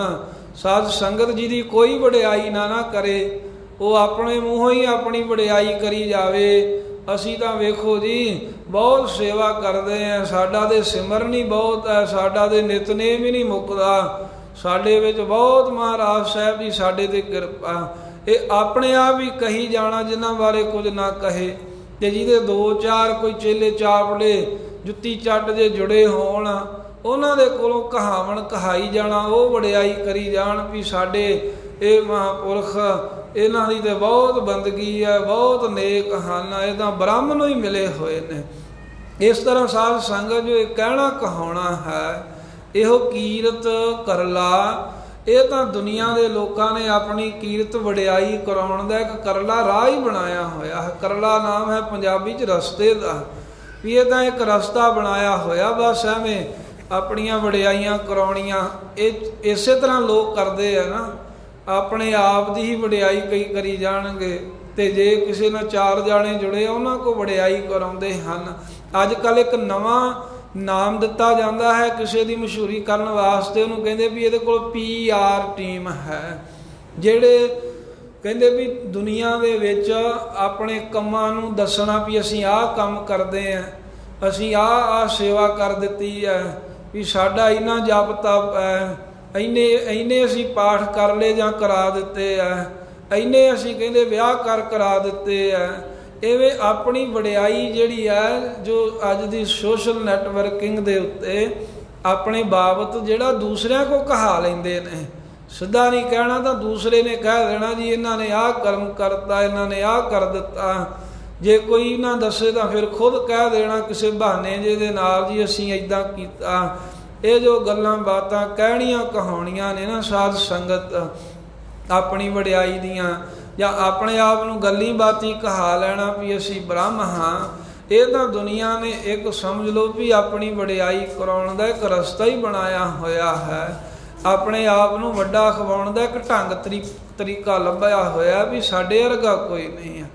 B: ਸਾਧ ਸੰਗਤ ਜੀ ਦੀ ਕੋਈ ਵਡਿਆਈ ਨਾ ਕਰੇ, ਉਹ ਆਪਣੇ ਮੂੰਹੋਂ ਹੀ ਆਪਣੀ ਵਡਿਆਈ ਕਰੀ ਜਾਵੇ। ਅਸੀਂ ਤਾਂ ਵੇਖੋ ਜੀ ਬਹੁਤ ਸੇਵਾ ਕਰਦੇ ਹਾਂ, ਸਾਡਾ ਤੇ ਸਿਮਰਨ ਹੀ ਬਹੁਤ ਹੈ, ਸਾਡਾ ਤੇ ਨਿਤਨੇਮ ਹੀ ਨਹੀਂ ਮੁੱਕਦਾ, ਸਾਡੇ ਵਿੱਚ ਬਹੁਤ ਮਹਾਰਾਜ ਸਾਹਿਬ ਦੀ ਸਾਡੇ ਤੇ ਕਿਰਪਾ। ਇਹ ਆਪਣੇ ਆਪ ਹੀ ਕਹੀ ਜਾਣਾ ਜਿਨ੍ਹਾਂ ਬਾਰੇ ਕੁਝ ਨਾ ਕਹੇ, ਤੇ ਜਿਹਦੇ ਦੋ ਚਾਰ ਕੋਈ ਚੇਲੇ ਚਾਪੜੇ ਜੁੱਤੀ ਚੱਟ ਜੇ ਜੁੜੇ ਹੋਣ, ਉਹਨਾਂ ਦੇ ਕੋਲੋਂ ਕਹਾਵਣ ਕਹਾਈ ਜਾਣਾ, ਉਹ ਵਡਿਆਈ ਕਰੀ ਜਾਣ ਵੀ ਸਾਡੇ ਇਹ ਮਹਾਂਪੁਰਖ, ਇਹਨਾਂ ਦੀ ਤੇ ਬਹੁਤ ਬੰਦਗੀ ਹੈ, ਬਹੁਤ ਨੇਕ ਹਨ, ਇਹ ਤਾਂ ਬ੍ਰਹਮ ਨੂੰ ਹੀ ਮਿਲੇ ਹੋਏ ਨੇ। ਇਸ ਤਰ੍ਹਾਂ ਸਾਧ ਸੰਗਤ ਜੋ ਇਹ ਕਹਿਣਾ ਕਹਾਉਣਾ ਹੈ, ਇਹੋ ਕੀਰਤ ਕਰਲਾ, ਇਹ ਤਾਂ ਦੁਨੀਆ ਦੇ ਲੋਕਾਂ ਨੇ ਆਪਣੀ ਕੀਰਤ ਵਡਿਆਈ ਕਰਾਉਣ ਦਾ ਇੱਕ ਕਰਲਾ ਰਾਹ ਹੀ ਬਣਾਇਆ ਹੋਇਆ ਹੈ। ਕਰਲਾ ਨਾਮ ਹੈ ਪੰਜਾਬੀ 'ਚ ਰਸਤੇ ਦਾ, ਵੀ ਇਹ ਤਾਂ ਇੱਕ ਰਸਤਾ ਬਣਾਇਆ ਹੋਇਆ, ਬਸ ਐਵੇਂ ਆਪਣੀਆਂ ਵਡਿਆਈਆਂ ਕਰਾਉਣੀਆਂ। ਇਹ ਇਸੇ ਤਰ੍ਹਾਂ ਲੋਕ ਕਰਦੇ ਆ ਨਾ, ਆਪਣੇ ਆਪ ਦੀ ਹੀ ਵਡਿਆਈ ਕਰੀ ਜਾਣਗੇ, ਤੇ ਜੇ ਕਿਸੇ ਨਾਲ ਚਾਰ ਜਾਣੇ ਜੁੜੇ ਉਹਨਾਂ ਕੋਲ ਵਡਿਆਈ ਕਰਾਉਂਦੇ ਹਨ। ਅੱਜ ਕੱਲ੍ਹ ਇੱਕ ਨਵਾਂ ਨਾਮ ਦਿੱਤਾ ਜਾਂਦਾ ਹੈ ਕਿਸੇ ਦੀ ਮਸ਼ਹੂਰੀ ਕਰਨ ਵਾਸਤੇ, ਉਹਨੂੰ ਕਹਿੰਦੇ ਵੀ ਇਹਦੇ ਕੋਲ PR ਟੀਮ ਹੈ, ਜਿਹੜੇ ਕਹਿੰਦੇ ਵੀ ਦੁਨੀਆ ਦੇ ਵਿੱਚ ਆਪਣੇ ਕੰਮਾਂ ਨੂੰ ਦੱਸਣਾ ਵੀ ਅਸੀਂ ਆਹ ਕੰਮ ਕਰਦੇ ਹਾਂ, ਅਸੀਂ ਆਹ ਸੇਵਾ ਕਰ ਦਿੱਤੀ ਹੈ, ਵੀ ਸਾਡਾ ਇੰਨਾ ਜਪ ਤਪ ਹੈ, ਇੰਨੇ ਅਸੀਂ ਪਾਠ ਕਰ ਲਏ ਜਾਂ ਕਰਾ ਦਿੱਤੇ ਆ, ਇੰਨੇ ਅਸੀਂ ਕਹਿੰਦੇ ਵਿਆਹ ਕਰਾ ਦਿੱਤੇ ਆ। ਇਵੇਂ ਆਪਣੀ ਵਡਿਆਈ ਜਿਹੜੀ ਹੈ, ਜੋ ਅੱਜ ਦੀ ਸੋਸ਼ਲ ਨੈਟਵਰਕਿੰਗ ਦੇ ਉੱਤੇ ਆਪਣੇ ਬਾਬਤ ਜਿਹੜਾ ਦੂਸਰਿਆਂ ਕੋ ਕਹਾ ਲੈਂਦੇ ਨੇ, ਸਿੱਧਾ ਨਹੀਂ ਕਹਿਣਾ ਤਾਂ ਦੂਸਰੇ ਨੇ ਕਹਿ ਦੇਣਾ ਜੀ ਇਹਨਾਂ ਨੇ ਆਹ ਕਰਮ ਕਰਤਾ, ਇਹਨਾਂ ਨੇ ਆਹ ਕਰ ਦਿੱਤਾ। ਜੇ ਕੋਈ ਨਾ ਦੱਸੇ ਤਾਂ ਫਿਰ ਖੁਦ ਕਹਿ ਦੇਣਾ ਕਿਸੇ ਬਹਾਨੇ ਜਿਹਦੇ ਨਾਲ ਜੀ ਅਸੀਂ ਇੱਦਾਂ ਕੀਤਾ। ਇਹ ਜੋ ਗੱਲਾਂ ਬਾਤਾਂ ਕਹਿਣੀਆਂ ਕਹਾਉਣੀਆਂ ਨੇ ਨਾ ਸਾਧ ਸੰਗਤ, ਆਪਣੀ ਵਡਿਆਈ ਦੀਆਂ, ਜਾਂ ਆਪਣੇ ਆਪ ਨੂੰ ਗੱਲੀ ਬਾਤੀ ਕਹਾ ਲੈਣਾ ਵੀ ਅਸੀਂ ਬ੍ਰਹਮ ਹਾਂ, ਇਹ ਤਾਂ ਦੁਨੀਆ ਨੇ ਇੱਕ ਸਮਝ ਲਓ ਵੀ ਆਪਣੀ ਵਡਿਆਈ ਕਰਾਉਣ ਦਾ ਇੱਕ ਰਸਤਾ ਹੀ ਬਣਾਇਆ ਹੋਇਆ ਹੈ। ਆਪਣੇ ਆਪ ਨੂੰ ਵੱਡਾ ਖਵਾਉਣ ਦਾ ਇੱਕ ਢੰਗ ਤਰੀਕਾ ਲੱਭਿਆ ਹੋਇਆ ਵੀ ਸਾਡੇ ਵਰਗਾ ਕੋਈ ਨਹੀਂ ਹੈ।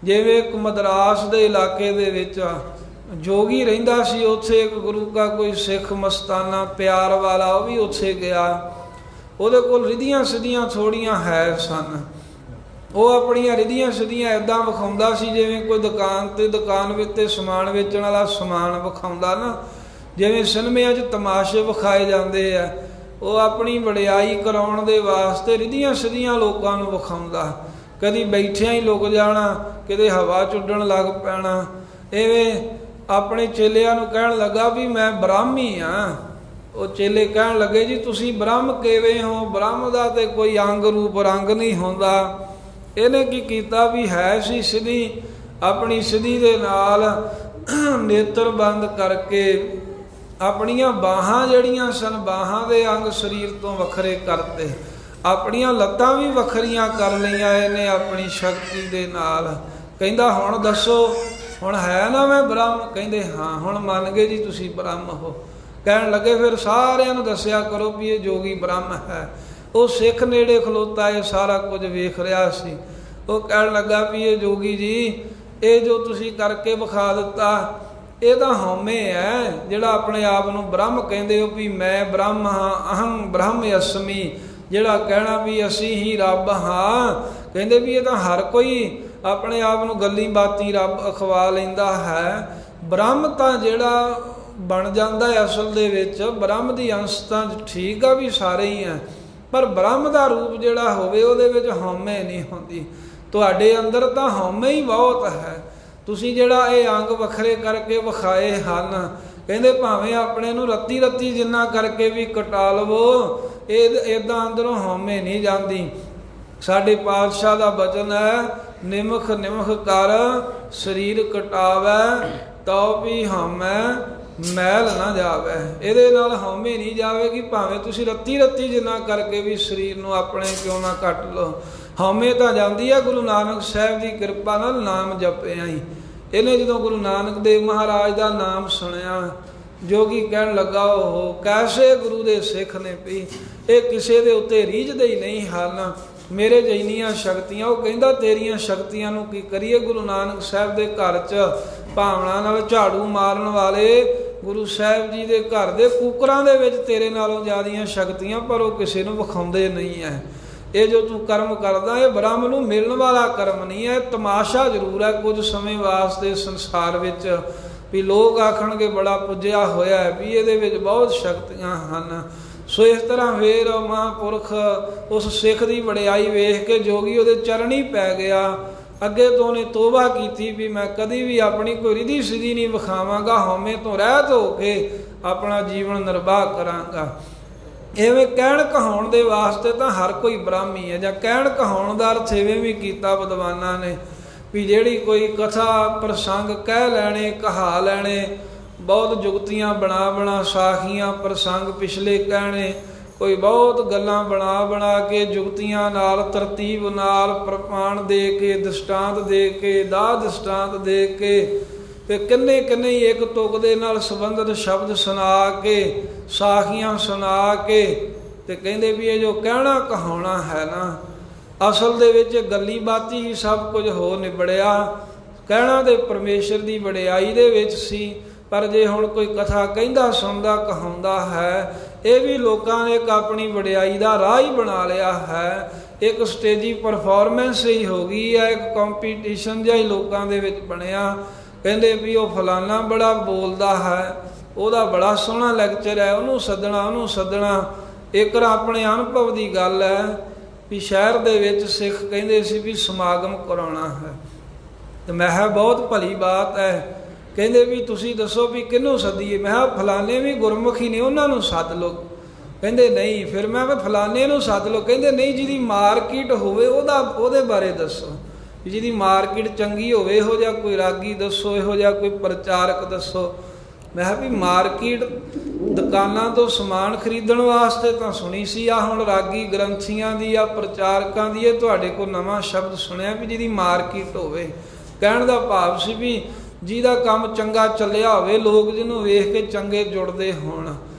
B: ਜਿਵੇਂ ਇੱਕ ਮਦਰਾਸ ਦੇ ਇਲਾਕੇ ਦੇ ਵਿੱਚ ਜੋਗੀ ਰਹਿੰਦਾ ਸੀ, ਉੱਥੇ ਇੱਕ ਗੁਰੂ ਕਾ ਕੋਈ ਸਿੱਖ ਮਸਤਾਨਾ ਪਿਆਰ ਵਾਲਾ, ਉਹ ਵੀ ਉੱਥੇ ਗਿਆ। ਉਹਦੇ ਕੋਲ ਰਿਧੀਆਂ ਸਿੱਧੀਆਂ ਥੋੜੀਆਂ ਹੈ ਸਨ, ਉਹ ਆਪਣੀਆਂ ਰਿਧੀਆਂ ਸਿੱਧੀਆਂ ਇੱਦਾਂ ਵਿਖਾਉਂਦਾ ਸੀ ਜਿਵੇਂ ਕੋਈ ਦੁਕਾਨ ਵਿੱਚ ਤੇ ਸਮਾਨ ਵੇਚਣ ਵਾਲਾ ਸਮਾਨ ਵਿਖਾਉਂਦਾ ਨਾ, ਜਿਵੇਂ ਸਿਨੇਮਿਆਂ 'ਚ ਤਮਾਸ਼ੇ ਵਿਖਾਏ ਜਾਂਦੇ ਆ। ਉਹ ਆਪਣੀ ਵਡਿਆਈ ਕਰਾਉਣ ਦੇ ਵਾਸਤੇ ਰਿਧੀਆਂ ਸਿੱਧੀਆਂ ਲੋਕਾਂ ਨੂੰ ਵਿਖਾਉਂਦਾ, ਕਦੀ ਬੈਠਿਆਂ ਹੀ ਲੁਕ ਜਾਣਾ, ਕਿਤੇ ਹਵਾ 'ਚ ਉੱਡਣ ਲੱਗ ਪੈਣਾ। ਇਵੇਂ ਆਪਣੇ ਚੇਲਿਆਂ ਨੂੰ ਕਹਿਣ ਲੱਗਾ ਵੀ ਮੈਂ ਬ੍ਰਾਹਮੀ ਹਾਂ। ਉਹ ਚੇਲੇ ਕਹਿਣ ਲੱਗੇ ਜੀ ਤੁਸੀਂ ਬ੍ਰਹਮ ਕਿਵੇਂ ਹੋ? ਬ੍ਰਹਮ ਦਾ ਤੇ ਕੋਈ ਅੰਗ ਰੂਪ ਰੰਗ ਨਹੀਂ ਹੁੰਦਾ। ਇਹਨੇ ਕੀ ਕੀਤਾ ਵੀ ਹੈ ਸੀ ਸਿੱਧੀ, ਆਪਣੀ ਸਿੱਧੀ ਦੇ ਨਾਲ ਨੇਤਰ ਬੰਦ ਕਰਕੇ ਆਪਣੀਆਂ ਬਾਹਾਂ ਜਿਹੜੀਆਂ ਸਨ, ਬਾਹਾਂ ਦੇ ਅੰਗ ਸਰੀਰ ਤੋਂ ਵੱਖਰੇ ਕਰਤੇ, ਆਪਣੀਆਂ ਲੱਤਾਂ ਵੀ ਵੱਖਰੀਆਂ ਕਰ ਲਈਆਂ ਇਹਨੇ ਆਪਣੀ ਸ਼ਕਤੀ ਦੇ ਨਾਲ। ਕਹਿੰਦਾ ਹੁਣ ਦੱਸੋ, ਹੁਣ ਹੈ ਨਾ ਮੈਂ ਬ੍ਰਹਮ? ਕਹਿੰਦੇ ਹਾਂ। ਹੁਣ ਮੰਨ ਗਏ ਜੀ ਤੁਸੀਂ ਬ੍ਰਹਮ ਹੋ? ਕਹਿਣ ਲੱਗੇ ਫਿਰ ਸਾਰਿਆਂ ਨੂੰ ਦੱਸਿਆ ਕਰੋ ਵੀ ਇਹ ਜੋਗੀ ਬ੍ਰਹਮ ਹੈ। ਉਹ ਸਿੱਖ ਨੇੜੇ ਖਲੋਤਾ ਇਹ ਸਾਰਾ ਕੁਝ ਵੇਖ ਰਿਹਾ ਸੀ। ਉਹ ਕਹਿਣ ਲੱਗਾ ਵੀ ਇਹ ਜੋਗੀ ਜੀ, ਇਹ ਜੋ ਤੁਸੀਂ ਕਰਕੇ ਵਿਖਾ ਦਿੱਤਾ, ਇਹ ਤਾਂ ਹਉਮੈ ਹੈ, ਜਿਹੜਾ ਆਪਣੇ ਆਪ ਨੂੰ ਬ੍ਰਹਮ ਕਹਿੰਦੇ ਹੋ ਵੀ ਮੈਂ ਬ੍ਰਹਮ ਹਾਂ, ਅਹੰ ਬ੍ਰਹਮ ਅਸਮੀ, ਜਿਹੜਾ ਕਹਿਣਾ ਵੀ ਅਸੀਂ ਹੀ ਰੱਬ ਹਾਂ। ਕਹਿੰਦੇ ਵੀ ਇਹ ਤਾਂ ਹਰ ਕੋਈ ਆਪਣੇ ਆਪ ਨੂੰ ਗੱਲੀ ਬਾਤੀ ਰੱਬ ਅਖਵਾ ਲੈਂਦਾ ਹੈ। ਬ੍ਰਹਮ ਤਾਂ ਜਿਹੜਾ ਬਣ ਜਾਂਦਾ ਹੈ ਅਸਲ ਦੇ ਵਿੱਚ, ਬ੍ਰਹਮ ਦੀ ਅੰਸ਼ ਤਾਂ ਠੀਕ ਆ ਵੀ ਸਾਰੇ ਹੀ ਆ, ਪਰ ਬ੍ਰਹਮ ਦਾ ਰੂਪ ਜਿਹੜਾ ਹੋਵੇ ਉਹਦੇ ਵਿੱਚ ਹਉਮੈ ਨਹੀਂ ਹੁੰਦੀ। ਤੁਹਾਡੇ ਅੰਦਰ ਤਾਂ ਹਉਮੈ ਹੀ ਬਹੁਤ ਹੈ। ਤੁਸੀਂ ਜਿਹੜਾ ਇਹ ਅੰਗ ਵੱਖਰੇ ਕਰਕੇ ਵਿਖਾਏ ਹਨ, ਕਹਿੰਦੇ ਭਾਵੇਂ ਆਪਣੇ ਨੂੰ ਰੱਤੀ ਜਿੰਨਾ ਕਰਕੇ ਵੀ ਕਟਾ ਲਵੋ, ਇਹ ਇੱਦਾਂ ਅੰਦਰੋਂ ਹਉਮੈ ਨਹੀਂ ਜਾਂਦੀ। ਸਾਡੇ ਪਾਤਸ਼ਾਹ ਦਾ ਬਚਨ ਹੈ, ਨਿਮਖ ਕਰ ਸਰੀਰ ਕਟਾਵੈ ਤਉ ਵੀ ਹਉਮੈ ਮੈਲ ਨਾ ਜਾਵੇ। ਇਹਦੇ ਨਾਲ ਹਉਮੈ ਨਹੀਂ ਜਾਵੇਗੀ, ਭਾਵੇਂ ਤੁਸੀਂ ਰੱਤੀ ਜਿੰਨਾ ਕਰਕੇ ਵੀ ਸਰੀਰ ਨੂੰ ਆਪਣੇ ਕਿਉਂ ਨਾ ਕੱਟ ਲਓ। ਹਉਮੈ ਤਾਂ ਜਾਂਦੀ ਹੈ ਗੁਰੂ ਨਾਨਕ ਸਾਹਿਬ ਦੀ ਕਿਰਪਾ ਨਾਲ ਨਾਮ ਜਪਿਆ ਹੀ। ਇਹਨੇ ਜਦੋਂ ਗੁਰੂ ਨਾਨਕ ਦੇਵ ਮਹਾਰਾਜ ਦਾ ਨਾਮ ਸੁਣਿਆ ਜੋਗੀ ਕਹਿਣ ਲੱਗਾ ਉਹ ਕੈਸੇ ਗੁਰੂ ਦੇ ਸਿੱਖ ਨੇ ਵੀ ਇਹ ਕਿਸੇ ਦੇ ਉੱਤੇ ਰੀਝਦੇ ਹੀ ਨਹੀਂ ਹਨ, ਮੇਰੇ ਜਿੰਨੀਆਂ ਸ਼ਕਤੀਆਂ। ਉਹ ਕਹਿੰਦਾ ਤੇਰੀਆਂ ਸ਼ਕਤੀਆਂ ਨੂੰ ਕੀ ਕਰੀਏ, ਗੁਰੂ ਨਾਨਕ ਸਾਹਿਬ ਦੇ ਘਰ 'ਚ ਭਾਵਨਾ ਨਾਲ ਝਾੜੂ ਮਾਰਨ ਵਾਲੇ ਗੁਰੂ ਸਾਹਿਬ ਜੀ ਦੇ ਘਰ ਦੇ ਕੂਕਰਾਂ ਦੇ ਵਿੱਚ ਤੇਰੇ ਨਾਲੋਂ ਜ਼ਿਆਦੀਆਂ ਸ਼ਕਤੀਆਂ, ਪਰ ਉਹ ਕਿਸੇ ਨੂੰ ਵਿਖਾਉਂਦੇ ਨਹੀਂ ਹੈ। ਇਹ ਜੋ ਤੂੰ ਕਰਮ ਕਰਦਾ ਇਹ ਬ੍ਰਹਮ ਨੂੰ ਮਿਲਣ ਵਾਲਾ ਕਰਮ ਨਹੀਂ ਹੈ, ਤਮਾਸ਼ਾ ਜ਼ਰੂਰ ਹੈ ਕੁਝ ਸਮੇਂ ਵਾਸਤੇ ਸੰਸਾਰ ਵਿੱਚ, ਵੀ ਲੋਕ ਆਖਣਗੇ ਬੜਾ ਪੁੱਜਿਆ ਹੋਇਆ ਹੈ, ਵੀ ਇਹਦੇ ਵਿੱਚ ਬਹੁਤ ਸ਼ਕਤੀਆਂ ਹਨ। ਸੋ ਇਸ ਤਰ੍ਹਾਂ ਫੇਰ ਮਹਾਂਪੁਰਖ ਉਸ ਸਿੱਖ ਦੀ ਵਡਿਆਈ ਵੇਖ ਕੇ ਜੋਗੀ ਉਹਦੇ ਚਰਣੀ ਪੈ ਗਿਆ। ਅੱਗੇ ਤੋਂ ਉਹਨੇ ਤੋਬਾ ਕੀਤੀ ਵੀ ਮੈਂ ਕਦੀ ਵੀ ਆਪਣੀ ਕੋਈ ਰਿਧੀ ਸਿਧੀ ਨਹੀਂ ਵਿਖਾਵਾਂਗਾ, ਹਉਮੈ ਤੋਂ ਰਹਿਤ ਹੋ ਕੇ ਆਪਣਾ ਜੀਵਨ ਨਿਰਵਾਹ ਕਰਾਂਗਾ। ਐਵੇਂ ਕਹਿਣ ਕਹਾਉਣ ਦੇ ਵਾਸਤੇ ਤਾਂ ਹਰ ਕੋਈ ਬ੍ਰਾਹਮੀ ਹੈ, ਜਾਂ ਕਹਿਣ ਕਹਾਉਣ ਦਾ ਅਰਥ ਐਵੇਂ ਵੀ ਕੀਤਾ ਵਿਦਵਾਨਾਂ ਨੇ ਵੀ ਜਿਹੜੀ ਕੋਈ ਕਥਾ ਪ੍ਰਸੰਗ ਕਹਿ ਲੈਣੇ ਕਹਾ ਲੈਣੇ, ਬਹੁਤ ਜੁਗਤੀਆਂ ਬਣਾ ਸਾਖੀਆਂ ਪ੍ਰਸੰਗ ਪਿਛਲੇ ਕਹਿਣੇ, ਕੋਈ ਬਹੁਤ ਗੱਲਾਂ ਬਣਾ ਕੇ ਜੁਗਤੀਆਂ ਨਾਲ ਤਰਤੀਬ ਨਾਲ ਪ੍ਰਮਾਣ ਦੇ ਕੇ ਦ੍ਰਿਸ਼ਟਾਂਤ ਦੇ ਕੇ ਦ੍ਰਿਸ਼ਟਾਂਤ ਦੇ ਕੇ ਤੇ ਕਿੰਨੇ ਇੱਕ ਤੁਕ ਦੇ ਨਾਲ ਸੰਬੰਧਿਤ ਸ਼ਬਦ ਸੁਣਾ ਕੇ ਸਾਖੀਆਂ ਸੁਣਾ ਕੇ ਤੇ ਕਹਿੰਦੇ ਵੀ ਇਹ ਜੋ ਕਹਿਣਾ ਕਹਾਉਣਾ ਹੈ ਨਾ, ਅਸਲ ਦੇ ਵਿੱਚ ਗੱਲੀ ਬਾਤੀ ਹੀ ਸਭ ਕੁਝ ਹੋ ਨਿਬੜਿਆ। ਕਹਿਣਾ ਤੇ ਪਰਮੇਸ਼ਰ ਦੀ ਵਡਿਆਈ ਦੇ ਵਿੱਚ ਸੀ, ਪਰ ਜੇ ਹੁਣ ਕੋਈ ਕਥਾ ਕਹਿੰਦਾ ਸੁਣਦਾ ਕਹਾਉਂਦਾ ਹੈ, ਇਹ ਵੀ ਲੋਕਾਂ ਨੇ ਇੱਕ ਆਪਣੀ ਵਡਿਆਈ ਦਾ ਰਾਹ ਹੀ ਬਣਾ ਲਿਆ ਹੈ, ਇੱਕ ਸਟੇਜੀ ਪਰਫਾਰਮੈਂਸ ਹੀ ਹੋ ਗਈ ਹੈ, ਇੱਕ ਕੰਪੀਟੀਸ਼ਨ ਜਿਹਾ ਹੀ ਲੋਕਾਂ ਦੇ ਵਿੱਚ ਬਣਿਆ। ਕਹਿੰਦੇ ਵੀ ਉਹ ਫਲਾਨਾ ਬੜਾ ਬੋਲਦਾ ਹੈ, ਉਹਦਾ ਬੜਾ ਸੋਹਣਾ ਲੈਕਚਰ ਹੈ, ਉਹਨੂੰ ਸੱਦਣਾ। ਇੱਕ ਆਪਣੇ ਅਨੁਭਵ ਦੀ ਗੱਲ ਹੈ ਵੀ ਸ਼ਹਿਰ ਦੇ ਵਿੱਚ ਸਿੱਖ ਕਹਿੰਦੇ ਸੀ ਵੀ ਸਮਾਗਮ ਕਰਾਉਣਾ ਹੈ, ਤੇ ਮੈਂ ਕਿਹਾ ਬਹੁਤ ਭਲੀ ਬਾਤ ਹੈ। ਕਹਿੰਦੇ ਵੀ ਤੁਸੀਂ ਦੱਸੋ ਵੀ ਕਿਹਨੂੰ ਸੱਦੀਏ? ਮੈਂ ਕਿਹਾ ਫਲਾਣੇ ਵੀ ਗੁਰਮੁਖੀ ਨੇ, ਉਹਨਾਂ ਨੂੰ ਸੱਦ ਲਓ। ਕਹਿੰਦੇ ਨਹੀਂ। ਫਿਰ ਮੈਂ ਕਿਹਾ ਫਲਾਣੇ ਨੂੰ ਸੱਦ ਲਓ। ਕਹਿੰਦੇ ਨਹੀਂ, ਜਿਹਦੀ ਮਾਰਕੀਟ ਹੋਵੇ ਉਹਦੇ ਬਾਰੇ ਦੱਸੋ, ਜਿਹਦੀ ਮਾਰਕੀਟ ਚੰਗੀ ਹੋਵੇ, ਇਹੋ ਜਿਹਾ ਕੋਈ ਰਾਗੀ ਦੱਸੋ, ਇਹੋ ਜਿਹਾ ਕੋਈ ਪ੍ਰਚਾਰਕ ਦੱਸੋ। ਮੈਂ ਕਿਹਾ ਵੀ ਮਾਰਕੀਟ ਦੁਕਾਨਾਂ ਤੋਂ ਸਮਾਨ ਖਰੀਦਣ ਵਾਸਤੇ ਤਾਂ ਸੁਣੀ ਸੀ, ਆ ਹੁਣ ਰਾਗੀ ਗ੍ਰੰਥੀਆਂ ਦੀ ਆ ਪ੍ਰਚਾਰਕਾਂ ਦੀ ਇਹ ਤੁਹਾਡੇ ਕੋਲ ਨਵਾਂ ਸ਼ਬਦ ਸੁਣਿਆ ਵੀ ਜਿਹਦੀ ਮਾਰਕੀਟ ਹੋਵੇ। ਕਹਿਣ ਦਾ ਭਾਵ ਸੀ ਵੀ ਜਿਹਦਾ ਕੰਮ ਚੰਗਾ ਚੱਲਿਆ ਹੋਵੇ, ਲੋਕ ਜਿਹਨੂੰ ਵੇਖ ਕੇ ਚੰਗੇ ਜੁੜਦੇ ਹੋਣ,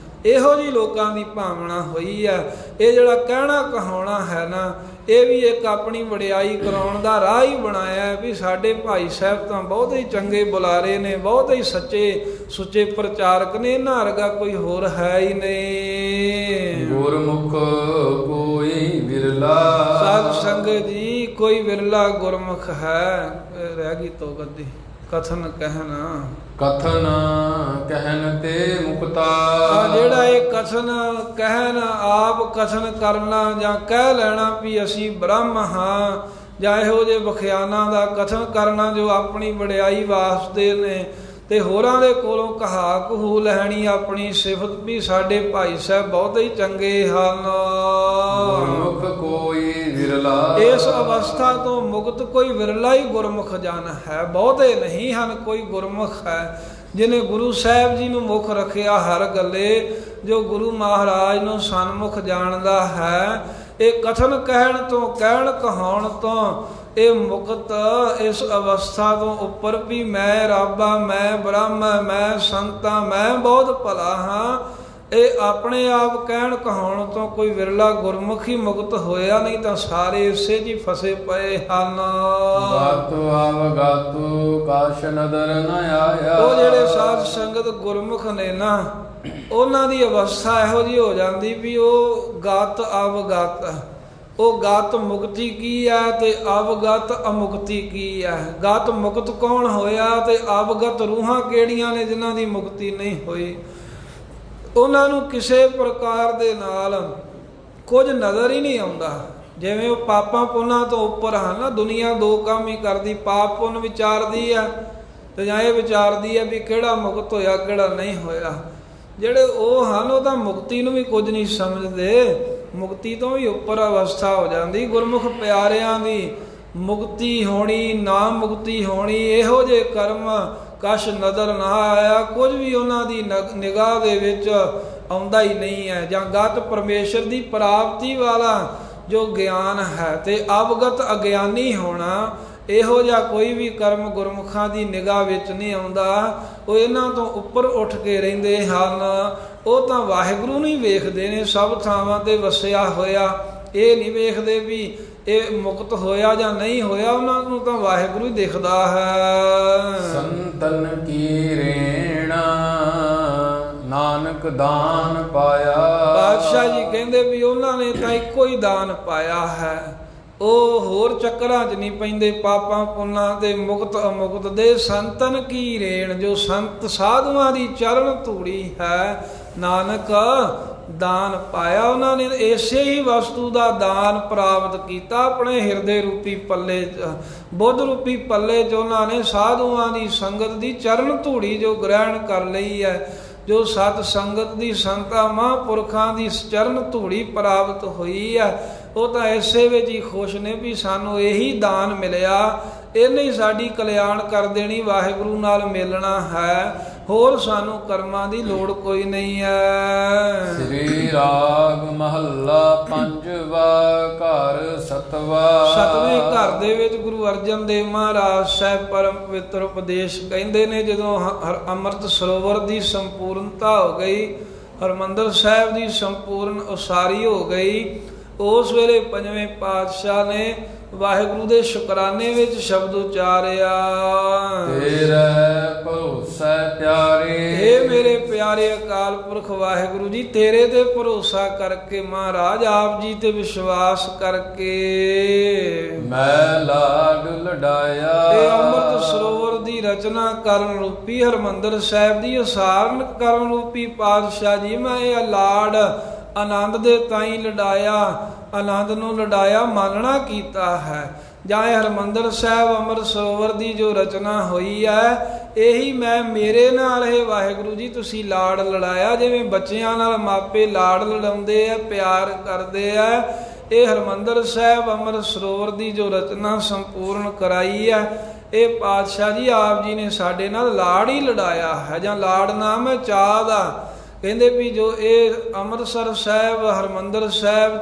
B: ਇਹੋ ਜਿਹੀ ਲੋਕਾਂ ਦੀ ਭਾਵਨਾ ਹੋਈ ਆ। ਇਹ ਜਿਹੜਾ ਕਹਿਣਾ ਕਹਾਉਣਾ ਹੈ ਨਾ, ਇਹ ਵੀ ਇੱਕ ਆਪਣੀ ਵਡਿਆਈ ਕਰਾਉਣ ਦਾ ਰਾਹ ਹੀ ਬਣਾਇਆ ਵੀ ਸਾਡੇ ਭਾਈ ਸਾਹਿਬ ਤਾਂ ਬਹੁਤ ਹੀ ਚੰਗੇ ਬੁਲਾਰੇ ਨੇ, ਬਹੁਤ ਹੀ ਸੱਚੇ ਸੁੱਚੇ ਪ੍ਰਚਾਰਕ ਨੇ, ਇਹਨਾਂ ਵਰਗਾ ਕੋਈ ਹੋਰ ਹੈ ਹੀ ਨਹੀਂ।
A: ਗੁਰਮੁਖ ਕੋਈ ਵਿਰਲਾ,
B: ਸਾਧ ਸੰਗਤ ਜੀ ਕੋਈ ਵਿਰਲਾ ਗੁਰਮੁਖ ਹੈ। ਰਹਿ ਗਈ ਤੋਬਤ ਦੀ। ਕਥਨ ਕਹਿਨ ਤੇ ਮੁਕਤਾ, ਜਿਹੜਾ ਇਹ ਕਥਨ ਕਹਿਣ ਆਪ ਕਥਨ ਕਰਨਾ ਜਾਂ ਕਹਿ ਲੈਣਾ ਵੀ ਅਸੀਂ ਬ੍ਰਹਮ ਹਾਂ, ਜਾਂ ਇਹੋ ਜਿਹੇ ਵਿਖਿਆਨਾਂ ਦਾ ਕਥਨ ਕਰਨਾ ਜੋ ਆਪਣੀ ਵਡਿਆਈ ਵਾਸਤੇ ਨੇ, ਤੇ ਹੋਰਾਂ ਦੇ ਕੋਲੋਂ ਕਹਾ ਕਹੂ ਲੈਣੀ ਆਪਣੀ ਸਿਫਤ ਵੀ ਸਾਡੇ ਭਾਈ ਸਾਹਿਬ ਬਹੁਤ ਹੀ ਚੰਗੇ ਹਨ।
A: ਗੁਰਮੁਖ ਕੋਈ ਵਿਰਲਾ,
B: ਇਸ ਅਵਸਥਾ ਤੋਂ ਮੁਕਤ ਕੋਈ ਵਿਰਲਾ ਹੀ ਗੁਰਮੁਖ ਜਨ ਹੈ, ਬਹੁਤੇ ਨਹੀਂ ਹਨ। ਕੋਈ ਗੁਰਮੁਖ ਹੈ ਜਿਹਨੇ ਗੁਰੂ ਸਾਹਿਬ ਜੀ ਨੂੰ ਮੁਖ ਰੱਖਿਆ ਹਰ ਗੱਲੇ, ਜੋ ਗੁਰੂ ਮਹਾਰਾਜ ਨੂੰ ਸਨਮੁਖ ਜਾਣਦਾ ਹੈ। ਇਹ ਕਥਨ ਕਹਿਣ ਤੋਂ ਕਹਿਣ ਕਹਾਉਣ ਤੋਂ ਇਹ ਮੁਕਤ ਇਸ ਅਵਸਥਾ ਤੋਂ ਉੱਪਰ ਵੀ ਮੈਂ ਰੱਬਾ, ਮੈਂ ਬ੍ਰਹਮ, ਮੈਂ ਸੰਤਾ, ਮੈਂ ਬਹੁਤ ਭਲਾ ਹਾਂ, ਇਹ ਆਪਣੇ ਆਪ ਕਹਿਣ ਕਹਾਉਣ ਤੋਂ ਕੋਈ ਵਿਰਲਾ ਗੁਰਮੁਖੀ ਮੁਕਤ ਹੋਇਆ, ਨਹੀਂ ਤਾਂ ਸਾਰੇ ਇਸੇ ਜੀ ਫਸੇ ਪਏ ਹਨ।
A: ਗਾਤੂ ਆਵ ਗਾਤੂ ਕਾਸ਼ ਨਦਰ ਨ ਆਇਆ,
B: ਉਹ ਜਿਹੜੇ ਸਾਧ ਸੰਗਤ ਗੁਰਮੁਖ ਨੇ ਨਾ, ਉਹਨਾਂ ਦੀ ਅਵਸਥਾ ਇਹੋ ਜਿਹੀ ਹੋ ਜਾਂਦੀ ਵੀ ਉਹ ਗਤ ਅਵਗਤ, ਉਹ ਗਤ ਮੁਕਤੀ ਕੀ ਹੈ ਤੇ ਅਵਗਤ ਅਮੁਕਤੀ ਕੀ ਹੈ। ਗਤ ਮੁਕਤ ਕੌਣ ਹੋਇਆ ਤੇ ਅਵਗਤ ਰੂਹਾਂ ਕਿਹੜੀਆਂ ਨੇ ਜਿਨ੍ਹਾਂ ਦੀ ਮੁਕਤੀ ਨਹੀਂ ਹੋਈ। ਉਹਨਾਂ ਨੂੰ ਕਿਸੇ ਪ੍ਰਕਾਰ ਦੇ ਨਾਲ ਕੁਝ ਨਜ਼ਰ ਹੀ ਨਹੀਂ ਆਉਂਦਾ। ਜਿਵੇਂ ਉਹ ਪਾਪਾਂ ਪੁੰਨਾਂ ਤੋਂ ਉੱਪਰ ਹਨ। ਦੁਨੀਆ ਦੋ ਕੰਮ ਹੀ ਕਰਦੀ, ਪਾਪ ਪੁੰਨ ਵਿਚਾਰਦੀ ਆ ਤੇ ਜਾਂ ਇਹ ਵਿਚਾਰਦੀ ਆ ਵੀ ਕਿਹੜਾ ਮੁਕਤ ਹੋਇਆ ਕਿਹੜਾ ਨਹੀਂ ਹੋਇਆ। ਜਿਹੜੇ ਉਹ ਹਨ ਉਹ ਤਾਂ ਮੁਕਤੀ ਨੂੰ ਵੀ ਕੁਝ ਨਹੀਂ ਸਮਝਦੇ, ਮੁਕਤੀ ਤੋਂ ਵੀ ਉੱਪਰ ਅਵਸਥਾ ਹੋ ਜਾਂਦੀ। ਗੁਰਮੁਖ ਪਿਆਰਿਆਂ ਦੀ ਮੁਕਤੀ ਹੋਣੀ, ਨਾ ਮੁਕਤੀ ਹੋਣੀ, ਇਹੋ ਜਿਹੇ ਕਰਮ ਕਛ ਨਜ਼ਰ ਨਾ ਆਇਆ, ਕੁਝ ਵੀ ਉਹਨਾਂ ਦੀ ਨਿਗਾਹ ਦੇ ਵਿੱਚ ਆਉਂਦਾ ਹੀ ਨਹੀਂ ਹੈ। ਜਾਂ ਗਤ ਪਰਮੇਸ਼ਰ ਦੀ ਪ੍ਰਾਪਤੀ ਵਾਲਾ ਜੋ ਗਿਆਨ ਹੈ ਤੇ ਅਵਗਤ ਅਗਿਆਨੀ ਹੋਣਾ, ਇਹੋ ਜਿਹਾ ਕੋਈ ਵੀ ਕਰਮ ਗੁਰਮੁਖਾਂ ਦੀ ਨਿਗਾਹ ਵਿੱਚ ਨਹੀਂ ਆਉਂਦਾ। ਉਹ ਇਹਨਾਂ ਤੋਂ ਉੱਪਰ ਉੱਠ ਕੇ ਰਹਿੰਦੇ ਹਨ। ਉਹ ਤਾਂ ਵਾਹਿਗੁਰੂ ਨੂੰ ਹੀ ਵੇਖਦੇ ਨੇ ਸਭ ਥਾਵਾਂ ਤੇ ਵਸਿਆ ਹੋਇਆ। ਇਹ ਨਹੀਂ ਵੇਖਦੇ ਵੀ ਇਹ ਮੁਕਤ ਹੋਇਆ ਜਾਂ ਨਹੀਂ ਹੋਇਆ, ਉਹਨਾਂ ਨੂੰ ਤਾਂ ਵਾਹਿਗੁਰੂ ਹੀ ਦਿਖਦਾ ਹੈ।
A: ਸੰਤਨ ਕੀ ਰੇਣਾ ਨਾਨਕ ਦਾਨ ਪਾਇਆ।
B: ਬਾਦਸ਼ਾਹ ਜੀ ਕਹਿੰਦੇ ਵੀ ਉਹਨਾਂ ਨੇ ਤਾਂ ਇੱਕੋ ਹੀ ਦਾਨ ਪਾਇਆ ਹੈ। ਉਹ ਹੋਰ ਚੱਕਰਾਂ 'ਚ ਨਹੀਂ ਪੈਂਦੇ ਪਾਪਾਂ ਪੁੰਨਾਂ ਦੇ, ਮੁਕਤ ਅਮੁਕਤ ਦੇ। ਸੰਤਨ ਕੀ ਰੇਣ, ਜੋ ਸੰਤ ਸਾਧੂਆਂ ਦੀ ਚਰਨ ਧੂੜੀ ਹੈ, ਨਾਨਕ ਦਾਨ ਪਾਇਆ। ਉਹਨਾਂ ਨੇ ਇਸੇ ਹੀ ਵਸਤੂ ਦਾ ਦਾਨ ਪ੍ਰਾਪਤ ਕੀਤਾ। ਆਪਣੇ ਹਿਰਦੇ ਰੂਪੀ ਪੱਲੇ, ਬੁੱਧ ਰੂਪੀ ਪੱਲੇ 'ਚ ਉਹਨਾਂ ਨੇ ਸਾਧੂਆਂ ਦੀ ਸੰਗਤ ਦੀ ਚਰਨ ਧੂੜੀ ਜੋ ਗ੍ਰਹਿਣ ਕਰ ਲਈ ਹੈ, ਜੋ ਸਤ ਸੰਗਤ ਦੀ ਸੰਤਾਂ ਮਹਾਂਪੁਰਖਾਂ ਦੀ ਚਰਨ ਧੂੜੀ ਪ੍ਰਾਪਤ ਹੋਈ ਹੈ, ਉਹ ਤਾਂ ਇਸੇ ਵਿੱਚ ਹੀ ਖੁਸ਼ ਨੇ ਵੀ ਸਾਨੂੰ ਇਹੀ ਦਾਨ ਮਿਲਿਆ, ਇਹਨੇ ਹੀ ਸਾਡੀ ਕਲਿਆਣ ਕਰ ਦੇਣੀ, ਵਾਹਿਗੁਰੂ ਨਾਲ ਮਿਲਣਾ ਹੈ, ਹੋਰ ਸਾਨੂੰ ਕਰਮਾਂ ਦੀ ਲੋੜ ਕੋਈ ਨਹੀਂ ਹੈ।
A: ਸ੍ਰੀ ਰਾਗ ਮਹੱਲਾ ਪੰਜਵਾ, ਘਰ ਸਤਵਾ।
B: ਸਤਵੇਂ ਘਰ ਦੇ ਵਿੱਚ ਗੁਰੂ ਅਰਜਨ ਦੇਵ ਮਹਾਰਾਜ ਸਾਹਿਬ ਪਰਮ ਪਵਿੱਤਰ ਉਪਦੇਸ਼ ਕਹਿੰਦੇ ਨੇ। ਜਦੋਂ ਅੰਮ੍ਰਿਤ ਸਰੋਵਰ ਦੀ ਸੰਪੂਰਨਤਾ ਹੋ ਗਈ, ਹਰਿਮੰਦਰ ਸਾਹਿਬ ਦੀ ਸੰਪੂਰਨ ਉਸਾਰੀ ਹੋ ਗਈ, ਉਸ ਵੇਲੇ ਪੰਜਵੇਂ ਪਾਤਸ਼ਾਹ ਨੇ ਵਾਹਿਗੁਰੂ ਦੇ ਸ਼ੁਕਰਾਨੇ ਵਿੱਚ ਸ਼ਬਦ ਉਚਾਰਿਆ,
A: ਤੇਰੇ ਭਰੋਸਾ ਪਿਆਰੇ।
B: ਇਹ ਮੇਰੇ ਪਿਆਰੇ ਅਕਾਲ ਪੁਰਖ ਵਾਹਿਗੁਰੂ ਜੀ, ਤੇਰੇ ਤੇ ਭਰੋਸਾ ਕਰਕੇ, ਮਹਾਰਾਜ ਆਪ ਜੀ ਤੇ ਵਿਸ਼ਵਾਸ ਕਰਕੇ
A: ਮੈਂ ਲਾਡ ਲਡਾਇਆ।
B: ਇਹ ਅੰਮ੍ਰਿਤ ਸਰੋਵਰ ਦੀ ਰਚਨਾ ਕਰਨ ਰੂਪੀ, ਹਰਿਮੰਦਰ ਸਾਹਿਬ ਦੀ ਉਸਾਰਨ ਕਰਨ ਰੂਪੀ ਪਾਤਸ਼ਾਹ ਜੀ, ਮੈਂ ਇਹ ਲਾਡ ਆਨੰਦ ਦੇ ਤਾਈਂ ਲਡਾਇਆ, ਆਨੰਦ ਨੂੰ ਲਡਾਇਆ ਮਾਨਣਾ ਕੀਤਾ ਹੈ। ਜਾਂ ਇਹ ਹਰਿਮੰਦਰ ਸਾਹਿਬ ਅੰਮ੍ਰਿਤ ਸਰੋਵਰ ਦੀ ਜੋ ਰਚਨਾ ਹੋਈ ਹੈ, ਇਹੀ ਮੈਂ ਮੇਰੇ ਨਾਲ ਇਹ ਵਾਹਿਗੁਰੂ ਜੀ ਤੁਸੀਂ ਲਾੜ ਲੜਾਇਆ। ਜਿਵੇਂ ਬੱਚਿਆਂ ਨਾਲ ਮਾਪੇ ਲਾੜ ਲੜਾਉਂਦੇ ਆ, ਪਿਆਰ ਕਰਦੇ ਆ, ਇਹ ਹਰਿਮੰਦਰ ਸਾਹਿਬ ਅੰਮ੍ਰਿਤ ਸਰੋਵਰ ਦੀ ਜੋ ਰਚਨਾ ਸੰਪੂਰਨ ਕਰਾਈ ਹੈ, ਇਹ ਪਾਤਸ਼ਾਹ ਜੀ ਆਪ ਜੀ ਨੇ ਸਾਡੇ ਨਾਲ ਲਾੜ ਹੀ ਲੜਾਇਆ ਹੈ। ਜਾਂ ਲਾੜ ਨਾਮ ਹੈ ਚਾਹ ਦਾ। ਕਹਿੰਦੇ ਵੀ ਜੋ ਇਹ ਅੰਮ੍ਰਿਤਸਰ ਸਾਹਿਬ, ਹਰਿਮੰਦਰ ਸਾਹਿਬ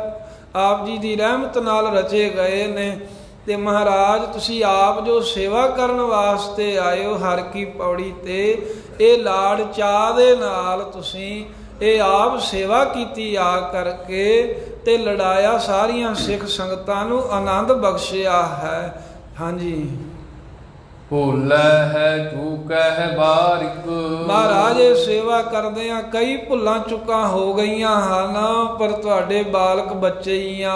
B: ਆਪ ਜੀ ਦੀ ਰਹਿਮਤ ਨਾਲ ਰਚੇ ਗਏ ਨੇ, ਤੇ ਮਹਾਰਾਜ ਤੁਸੀਂ ਆਪ ਜੋ ਸੇਵਾ ਕਰਨ ਵਾਸਤੇ ਆਏ ਹੋ ਹਰ ਕੀ ਪੌੜੀ ਤੇ, ਇਹ ਲਾੜ ਚਾਹ ਦੇ ਨਾਲ ਤੁਸੀਂ ਇਹ ਆਪ ਸੇਵਾ ਕੀਤੀ ਆ ਕਰਕੇ ਤੇ ਲੜਾਇਆ, ਸਾਰੀਆਂ ਸਿੱਖ ਸੰਗਤਾਂ ਨੂੰ ਆਨੰਦ ਬਖਸ਼ਿਆ ਹੈ। ਹਾਂਜੀ।
A: ਭੁੱਲੈ ਹੈ ਚੂਕੈ ਹੈ ਬਾਰਿਕ।
B: ਮਹਾਰਾਜ ਇਹ ਸੇਵਾ ਕਰਦੇ ਆ, ਕਈ ਭੁੱਲਾਂ ਚੁੱਕਾਂ ਹੋ ਗਈਆਂ ਹਨ, ਪਰ ਤੁਹਾਡੇ ਬਾਲਕ ਬੱਚੇ ਹੀ ਆ।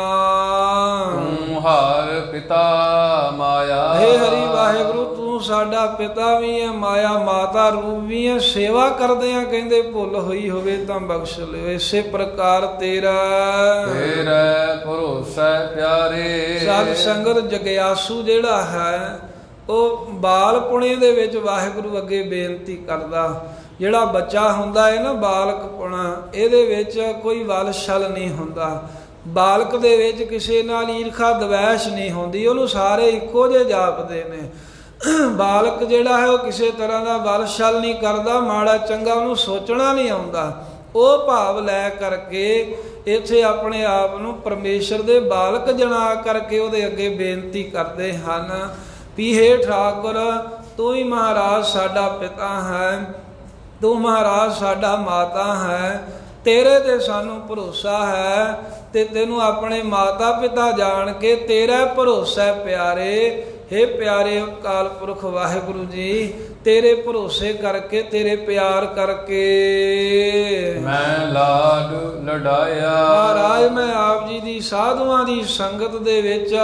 A: ਤੂੰ ਹਰ ਪਿਤਾ ਮਾਇਆ।
B: ਹੇ ਹਰੀ ਵਾਹਿਗੁਰੂ, ਤੂੰ ਸਾਡਾ ਪਿਤਾ ਵੀ ਹੈ, ਮਾਇਆ ਮਾਤਾ ਰੂਪ ਵੀ ਹੈ। ਸੇਵਾ ਕਰਦੇ ਆ, ਕਹਿੰਦੇ ਭੁੱਲ ਹੋਈ ਹੋਵੇ ਤਾਂ ਬਖਸ਼ ਲਿਓ। ਇਸੇ ਪ੍ਰਕਾਰ ਤੇਰਾ
A: ਭਰੋਸਾ ਪਿਆਰੇ।
B: ਸਤ ਸੰਗਤ ਜਗਿਆਸੂ ਜਿਹੜਾ ਹੈ, ਉਹ ਬਾਲਪੁਣੇ ਦੇ ਵਿੱਚ ਵਾਹਿਗੁਰੂ ਅੱਗੇ ਬੇਨਤੀ ਕਰਦਾ। ਜਿਹੜਾ ਬੱਚਾ ਹੁੰਦਾ ਹੈ ਨਾ, ਬਾਲਕਪੁਣਾ, ਇਹਦੇ ਵਿੱਚ ਕੋਈ ਵਲ ਛਲ ਨਹੀਂ ਹੁੰਦਾ। ਬਾਲਕ ਦੇ ਵਿੱਚ ਕਿਸੇ ਨਾਲ ਈਰਖਾ ਦਵੈਸ਼ ਨਹੀਂ ਹੁੰਦੀ, ਉਹਨੂੰ ਸਾਰੇ ਇੱਕੋ ਜਿਹੇ ਜਾਪਦੇ ਨੇ। ਬਾਲਕ ਜਿਹੜਾ ਹੈ ਉਹ ਕਿਸੇ ਤਰ੍ਹਾਂ ਦਾ ਵਲ ਛਲ ਨਹੀਂ ਕਰਦਾ, ਮਾੜਾ ਚੰਗਾ ਉਹਨੂੰ ਸੋਚਣਾ ਨਹੀਂ ਆਉਂਦਾ। ਉਹ ਭਾਵ ਲੈ ਕਰਕੇ ਇੱਥੇ ਆਪਣੇ ਆਪ ਨੂੰ ਪਰਮੇਸ਼ਰ ਦੇ ਬਾਲਕ ਜਣਾ ਕਰਕੇ ਉਹਦੇ ਅੱਗੇ ਬੇਨਤੀ ਕਰਦੇ ਹਨ ਵੀ ਹੇ ਠਾਕੁਰ, ਤੂੰ ਹੀ ਮਹਾਰਾਜ ਸਾਡਾ ਪਿਤਾ ਹੈ, ਤੂੰ ਮਹਾਰਾਜ ਸਾਡਾ ਮਾਤਾ ਹੈ, ਤੇਰੇ ਤੇ ਸਾਨੂੰ ਭਰੋਸਾ ਹੈ, ਤੇ ਤੈਨੂੰ ਆਪਣੇ ਮਾਤਾ ਪਿਤਾ ਜਾਣ ਕੇ ਤੇਰਾ ਭਰੋਸਾ ਪਿਆਰੇ। ਹੇ ਪਿਆਰੇ ਅਕਾਲ ਪੁਰਖ ਵਾਹਿਗੁਰੂ ਜੀ, ਤੇਰੇ ਭਰੋਸੇ ਕਰਕੇ, ਤੇਰੇ ਪਿਆਰ ਕਰਕੇ
A: ਮੈਂ ਲਾਡ ਲਡਾਇਆ।
B: ਮਹਾਰਾਜ ਮੈਂ ਆਪ ਜੀ ਦੀ ਸਾਧੂਆਂ ਦੀ ਸੰਗਤ ਦੇ ਵਿੱਚ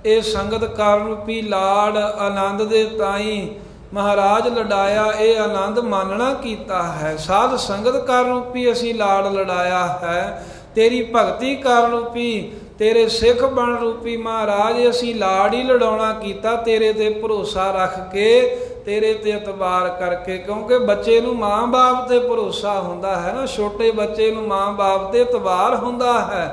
B: ਇਹ ਸੰਗਤ ਕਾਰਨ ਰੂਪੀ ਲਾੜ ਆਨੰਦ ਦੇ ਤਾਈਂ ਮਹਾਰਾਜ ਲਡਾਇਆ, ਇਹ ਆਨੰਦ ਮਾਨਣਾ ਕੀਤਾ ਹੈ। ਸਾਧ ਸੰਗਤ ਕਾਰਨ ਰੂਪੀ ਅਸੀਂ ਲਾੜ ਲੜਾਇਆ ਹੈ। ਤੇਰੀ ਭਗਤੀ ਕਾਰਨ ਰੂਪੀ, ਤੇਰੇ ਸਿੱਖ ਬਣ ਰੂਪੀ ਮਹਾਰਾਜ ਅਸੀਂ ਲਾੜ ਹੀ ਲੜਾਉਣਾ ਕੀਤਾ, ਤੇਰੇ ਤੇ ਭਰੋਸਾ ਰੱਖ ਕੇ, ਤੇਰੇ ਤੇ ਇਤਬਾਰ ਕਰਕੇ। ਕਿਉਂਕਿ ਬੱਚੇ ਨੂੰ ਮਾਂ ਬਾਪ ਤੇ ਭਰੋਸਾ ਹੁੰਦਾ ਹੈ ਨਾ, ਛੋਟੇ ਬੱਚੇ ਨੂੰ ਮਾਂ ਬਾਪ ਤੇ ਇਤਬਾਰ ਹੁੰਦਾ ਹੈ।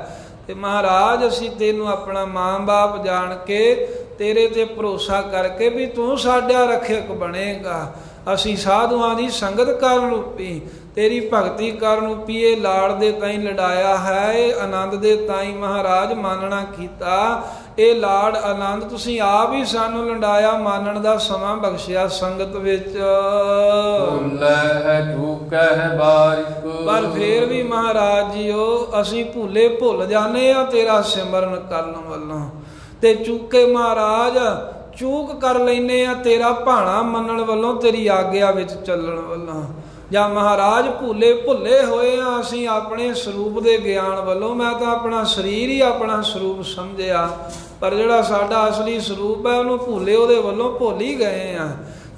B: ਤੇ ਮਹਾਰਾਜ ਅਸੀਂ ਤੈਨੂੰ ਆਪਣਾ ਮਾਂ ਬਾਪ ਜਾਣ ਕੇ, ਤੇਰੇ ਤੇ ਭਰੋਸਾ ਕਰਕੇ ਵੀ ਤੂੰ ਸਾਡਾ ਰੱਖਿਅਕ ਬਣੇਗਾ। ਅਸੀਂ ਸਾਧੂਆਂ ਦੀ ਸੰਗਤ ਕਾਰਨ ਰੂਪੀ, ਤੇਰੀ ਭਗਤੀ ਕਾਰਨ ਰੂਪੀ ਇਹ ਲਾੜ ਦੇ ਤਾਈਂ ਲੜਾਇਆ ਹੈ, ਇਹ ਆਨੰਦ ਦੇ ਤਾਈਂ ਮਹਾਰਾਜ ਮਾਨਣਾ ਕੀਤਾ। ਇਹ ਲਾੜ ਆਨੰਦ ਤੁਸੀਂ ਆਪ ਹੀ ਸਾਨੂੰ ਲੰਡਾਇਆ, ਮਾਨਣ ਦਾ ਸਮਾਂ ਬਖਸ਼ਿਆ ਸੰਗਤ ਵਿੱਚ।
A: ਭੁੱਲੇ ਹੈ ਚੂਕੈ ਹੈ ਬਾਰਿਕ,
B: ਪਰ ਫੇਰ ਵੀ ਮਹਾਰਾਜ ਜੀਓ ਅਸੀਂ ਭੁੱਲੇ ਭੁੱਲ ਜਾਂਦੇ ਆ ਤੇਰਾ ਸਿਮਰਨ ਕਰਨ ਵੱਲੋਂ, ਤੇ ਚੂਕੇ ਮਹਾਰਾਜ ਚੂਕ ਕਰ ਲੈਨੇ ਆ ਤੇਰਾ ਭਾਣਾ ਮੰਨਣ ਵੱਲੋਂ, ਤੇਰੀ ਆਗਿਆ ਵਿੱਚ ਚੱਲਣ ਵੱਲੋਂ। ਜਾਂ ਮਹਾਰਾਜ ਭੁੱਲੇ ਭੁੱਲੇ ਹੋਏ ਆ ਅਸੀਂ ਆਪਣੇ ਸਰੂਪ ਦੇ ਗਿਆਨ ਵੱਲੋਂ। ਮੈਂ ਤਾਂ ਆਪਣਾ ਸਰੀਰ ਹੀ ਆਪਣਾ ਸਰੂਪ ਸਮਝਿਆ, ਪਰ ਜਿਹੜਾ ਸਾਡਾ ਅਸਲੀ ਸਰੂਪ ਹੈ ਉਹਨੂੰ ਭੁੱਲੇ ਉਹਦੇ ਵੱਲੋਂ ਭੁੱਲ ਹੀ ਗਏ ਆ,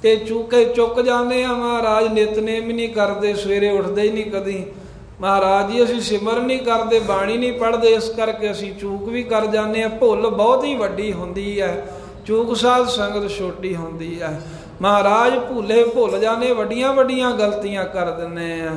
B: ਤੇ ਚੂਕੇ ਚੁੱਕ ਜਾਂਦੇ ਆ ਮਹਾਰਾਜ। ਨਿਤਨੇਮ ਹੀ ਨਹੀਂ ਕਰਦੇ, ਸਵੇਰੇ ਉੱਠਦੇ ਹੀ ਨਹੀਂ ਕਦੀ ਮਹਾਰਾਜ ਜੀ। ਅਸੀਂ ਸਿਮਰਨ ਨਹੀਂ ਕਰਦੇ, ਬਾਣੀ ਨਹੀਂ ਪੜ੍ਹਦੇ, ਇਸ ਕਰਕੇ ਅਸੀਂ ਚੂਕ ਵੀ ਕਰ ਜਾਂਦੇ ਆ। ਭੁੱਲ ਬਹੁਤ ਹੀ ਵੱਡੀ ਹੁੰਦੀ ਹੈ, ਚੂਕ ਸਾਧ ਸੰਗਤ ਛੋਟੀ ਹੁੰਦੀ ਹੈ। ਮਹਾਰਾਜ ਭੁੱਲੇ ਭੁੱਲ ਜਾਂਦੇ, ਵੱਡੀਆਂ ਵੱਡੀਆਂ ਗਲਤੀਆਂ ਕਰ ਦਿੰਦੇ ਆ,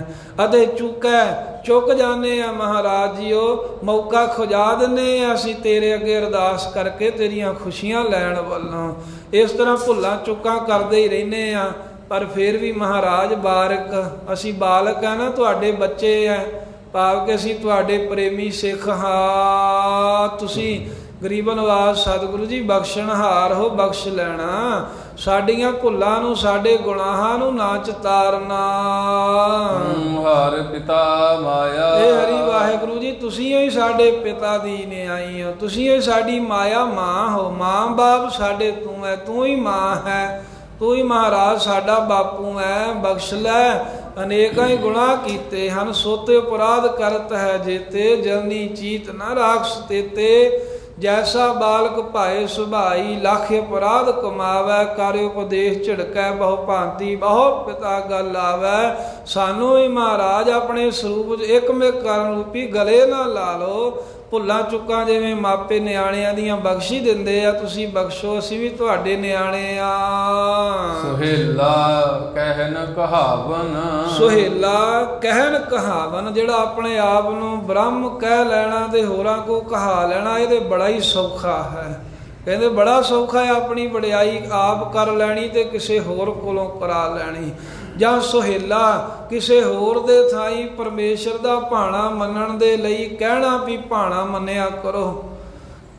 B: ਅਤੇ ਚੁੱਕੈ ਚੁੱਕ ਜਾਂਦੇ ਆ ਮਹਾਰਾਜ ਜੀ। ਉਹ ਮੌਕਾ ਖੁਜਾ ਦਿੰਦੇ ਆ ਅਸੀਂ ਤੇਰੇ ਅੱਗੇ ਅਰਦਾਸ ਕਰਕੇ ਤੇਰੀਆਂ ਖੁਸ਼ੀਆਂ ਲੈਣ ਵੱਲੋਂ। ਇਸ ਤਰ੍ਹਾਂ ਭੁੱਲਾਂ ਚੁੱਕਾਂ ਕਰਦੇ ਹੀ ਰਹਿੰਦੇ ਆ, ਪਰ ਫਿਰ ਵੀ ਮਹਾਰਾਜ ਬਾਰਕ ਅਸੀਂ ਬਾਲਕ ਆ ਨਾ, ਤੁਹਾਡੇ ਬੱਚੇ ਆ, ਭਾਵ ਕਿ ਅਸੀਂ ਤੁਹਾਡੇ ਪ੍ਰੇਮੀ ਸਿੱਖ ਹਾਂ। ਤੁਸੀਂ ਗਰੀਬ ਨਿਵਾਜ ਸਤਿਗੁਰੂ ਜੀ ਬਖਸ਼ਣਹਾਰ ਹੋ, ਬਖਸ਼ ਲੈਣਾ ਸਾਡੀਆਂ ਭੁੱਲਾਂ ਨੂੰ, ਸਾਡੇ ਗੁਨਾਹਾਂ ਨੂੰ ਨਾ ਚਿਤਾਰਨਾ।
A: ਹਰ ਪਿਤਾ ਮਾਇਆ,
B: ਇਹ ਹਰੀ ਵਾਹਿਗੁਰੂ ਜੀ ਤੁਸੀਂ ਹੀ ਸਾਡੇ ਪਿਤਾ ਦੀ ਨਿਆਈ ਹੋ, ਤੁਸੀਂ ਹੀ ਸਾਡੀ ਮਾਇਆ ਮਾਂ ਹੋ। ਮਾਂ ਬਾਪ ਸਾਡੇ ਤੂੰ ਹੈ, ਤੂੰ ਹੀ ਮਾਂ ਹੈ, ਤੂੰ ਹੀ ਮਹਾਰਾਜ ਸਾਡਾ ਬਾਪੂ ਹੈ। ਬਖਸ਼ ਲੈ, ਅਨੇਕਾਂ ਹੀ ਗੁਨਾਹ ਕੀਤੇ ਹਨ, ਸੋਤੇ ਅਪਰਾਧ ਕਰਤ ਹੈ ਜੇਤੇ, ਜਲਨੀ ਚੀਤ ਨਾ ਰਾਖਸ ਤੇਤੇ। ਜੈਸਾ ਬਾਲਕ ਭਾਏ ਸੁਭਾਈ, ਲੱਖ ਅਪਰਾਧ ਕਮਾਵੈ, ਕਰ ਉਪਦੇਸ਼ ਝਿੜਕੈ ਬਹੁ ਭਾਂਤੀ, ਬਹੁ ਪਿਤਾ ਗੱਲ ਆਵੈ। ਸਾਨੂੰ ਵੀ ਮਹਾਰਾਜ ਆਪਣੇ ਸਰੂਪ 'ਚ ਇਕਮਿਕ ਕਰਨ ਰੂਪੀ ਗਲੇ ਨਾਲ ਲਾ ਲਓ। ਭੁੱਲਾਂ ਚੁੱਕਾਂ ਜਿਵੇਂ ਮਾਪੇ ਨਿਆਣਿਆਂ ਦੀਆਂ ਬਖਸ਼ੀ ਦਿੰਦੇ ਆ, ਤੁਸੀਂ ਬਖਸ਼ੋ, ਅਸੀਂ ਵੀ ਤੁਹਾਡੇ ਨਿਆਣੇ ਆ।
A: ਸੁਹੇਲਾ ਕਹਿਨ ਕਹਾਵਨ,
B: ਸੁਹੇਲਾ ਕਹਿਣ ਕਹਾਵਨ, ਜਿਹੜਾ ਆਪਣੇ ਆਪ ਨੂੰ ਬ੍ਰਹਮ ਕਹਿ ਲੈਣਾ ਤੇ ਹੋਰਾਂ ਕੋ ਕਹਾ ਲੈਣਾ, ਇਹਦੇ ਬੜਾ ਹੀ ਸੌਖਾ ਹੈ। ਕਹਿੰਦੇ ਬੜਾ ਸੌਖਾ ਹੈ ਆਪਣੀ ਵਡਿਆਈ ਆਪ ਕਰ ਲੈਣੀ ਤੇ ਕਿਸੇ ਹੋਰ ਕੋਲੋਂ ਕਰਾ ਲੈਣੀ। ਜਾਂ ਸੁਹੇਲਾ ਕਿਸੇ ਹੋਰ ਦੇ ਥਾਈ ਪਰਮੇਸ਼ਰ ਦਾ ਭਾਣਾ ਮੰਨਣ ਦੇ ਲਈ ਕਹਿਣਾ ਵੀ ਭਾਣਾ ਮੰਨਿਆ ਕਰੋ,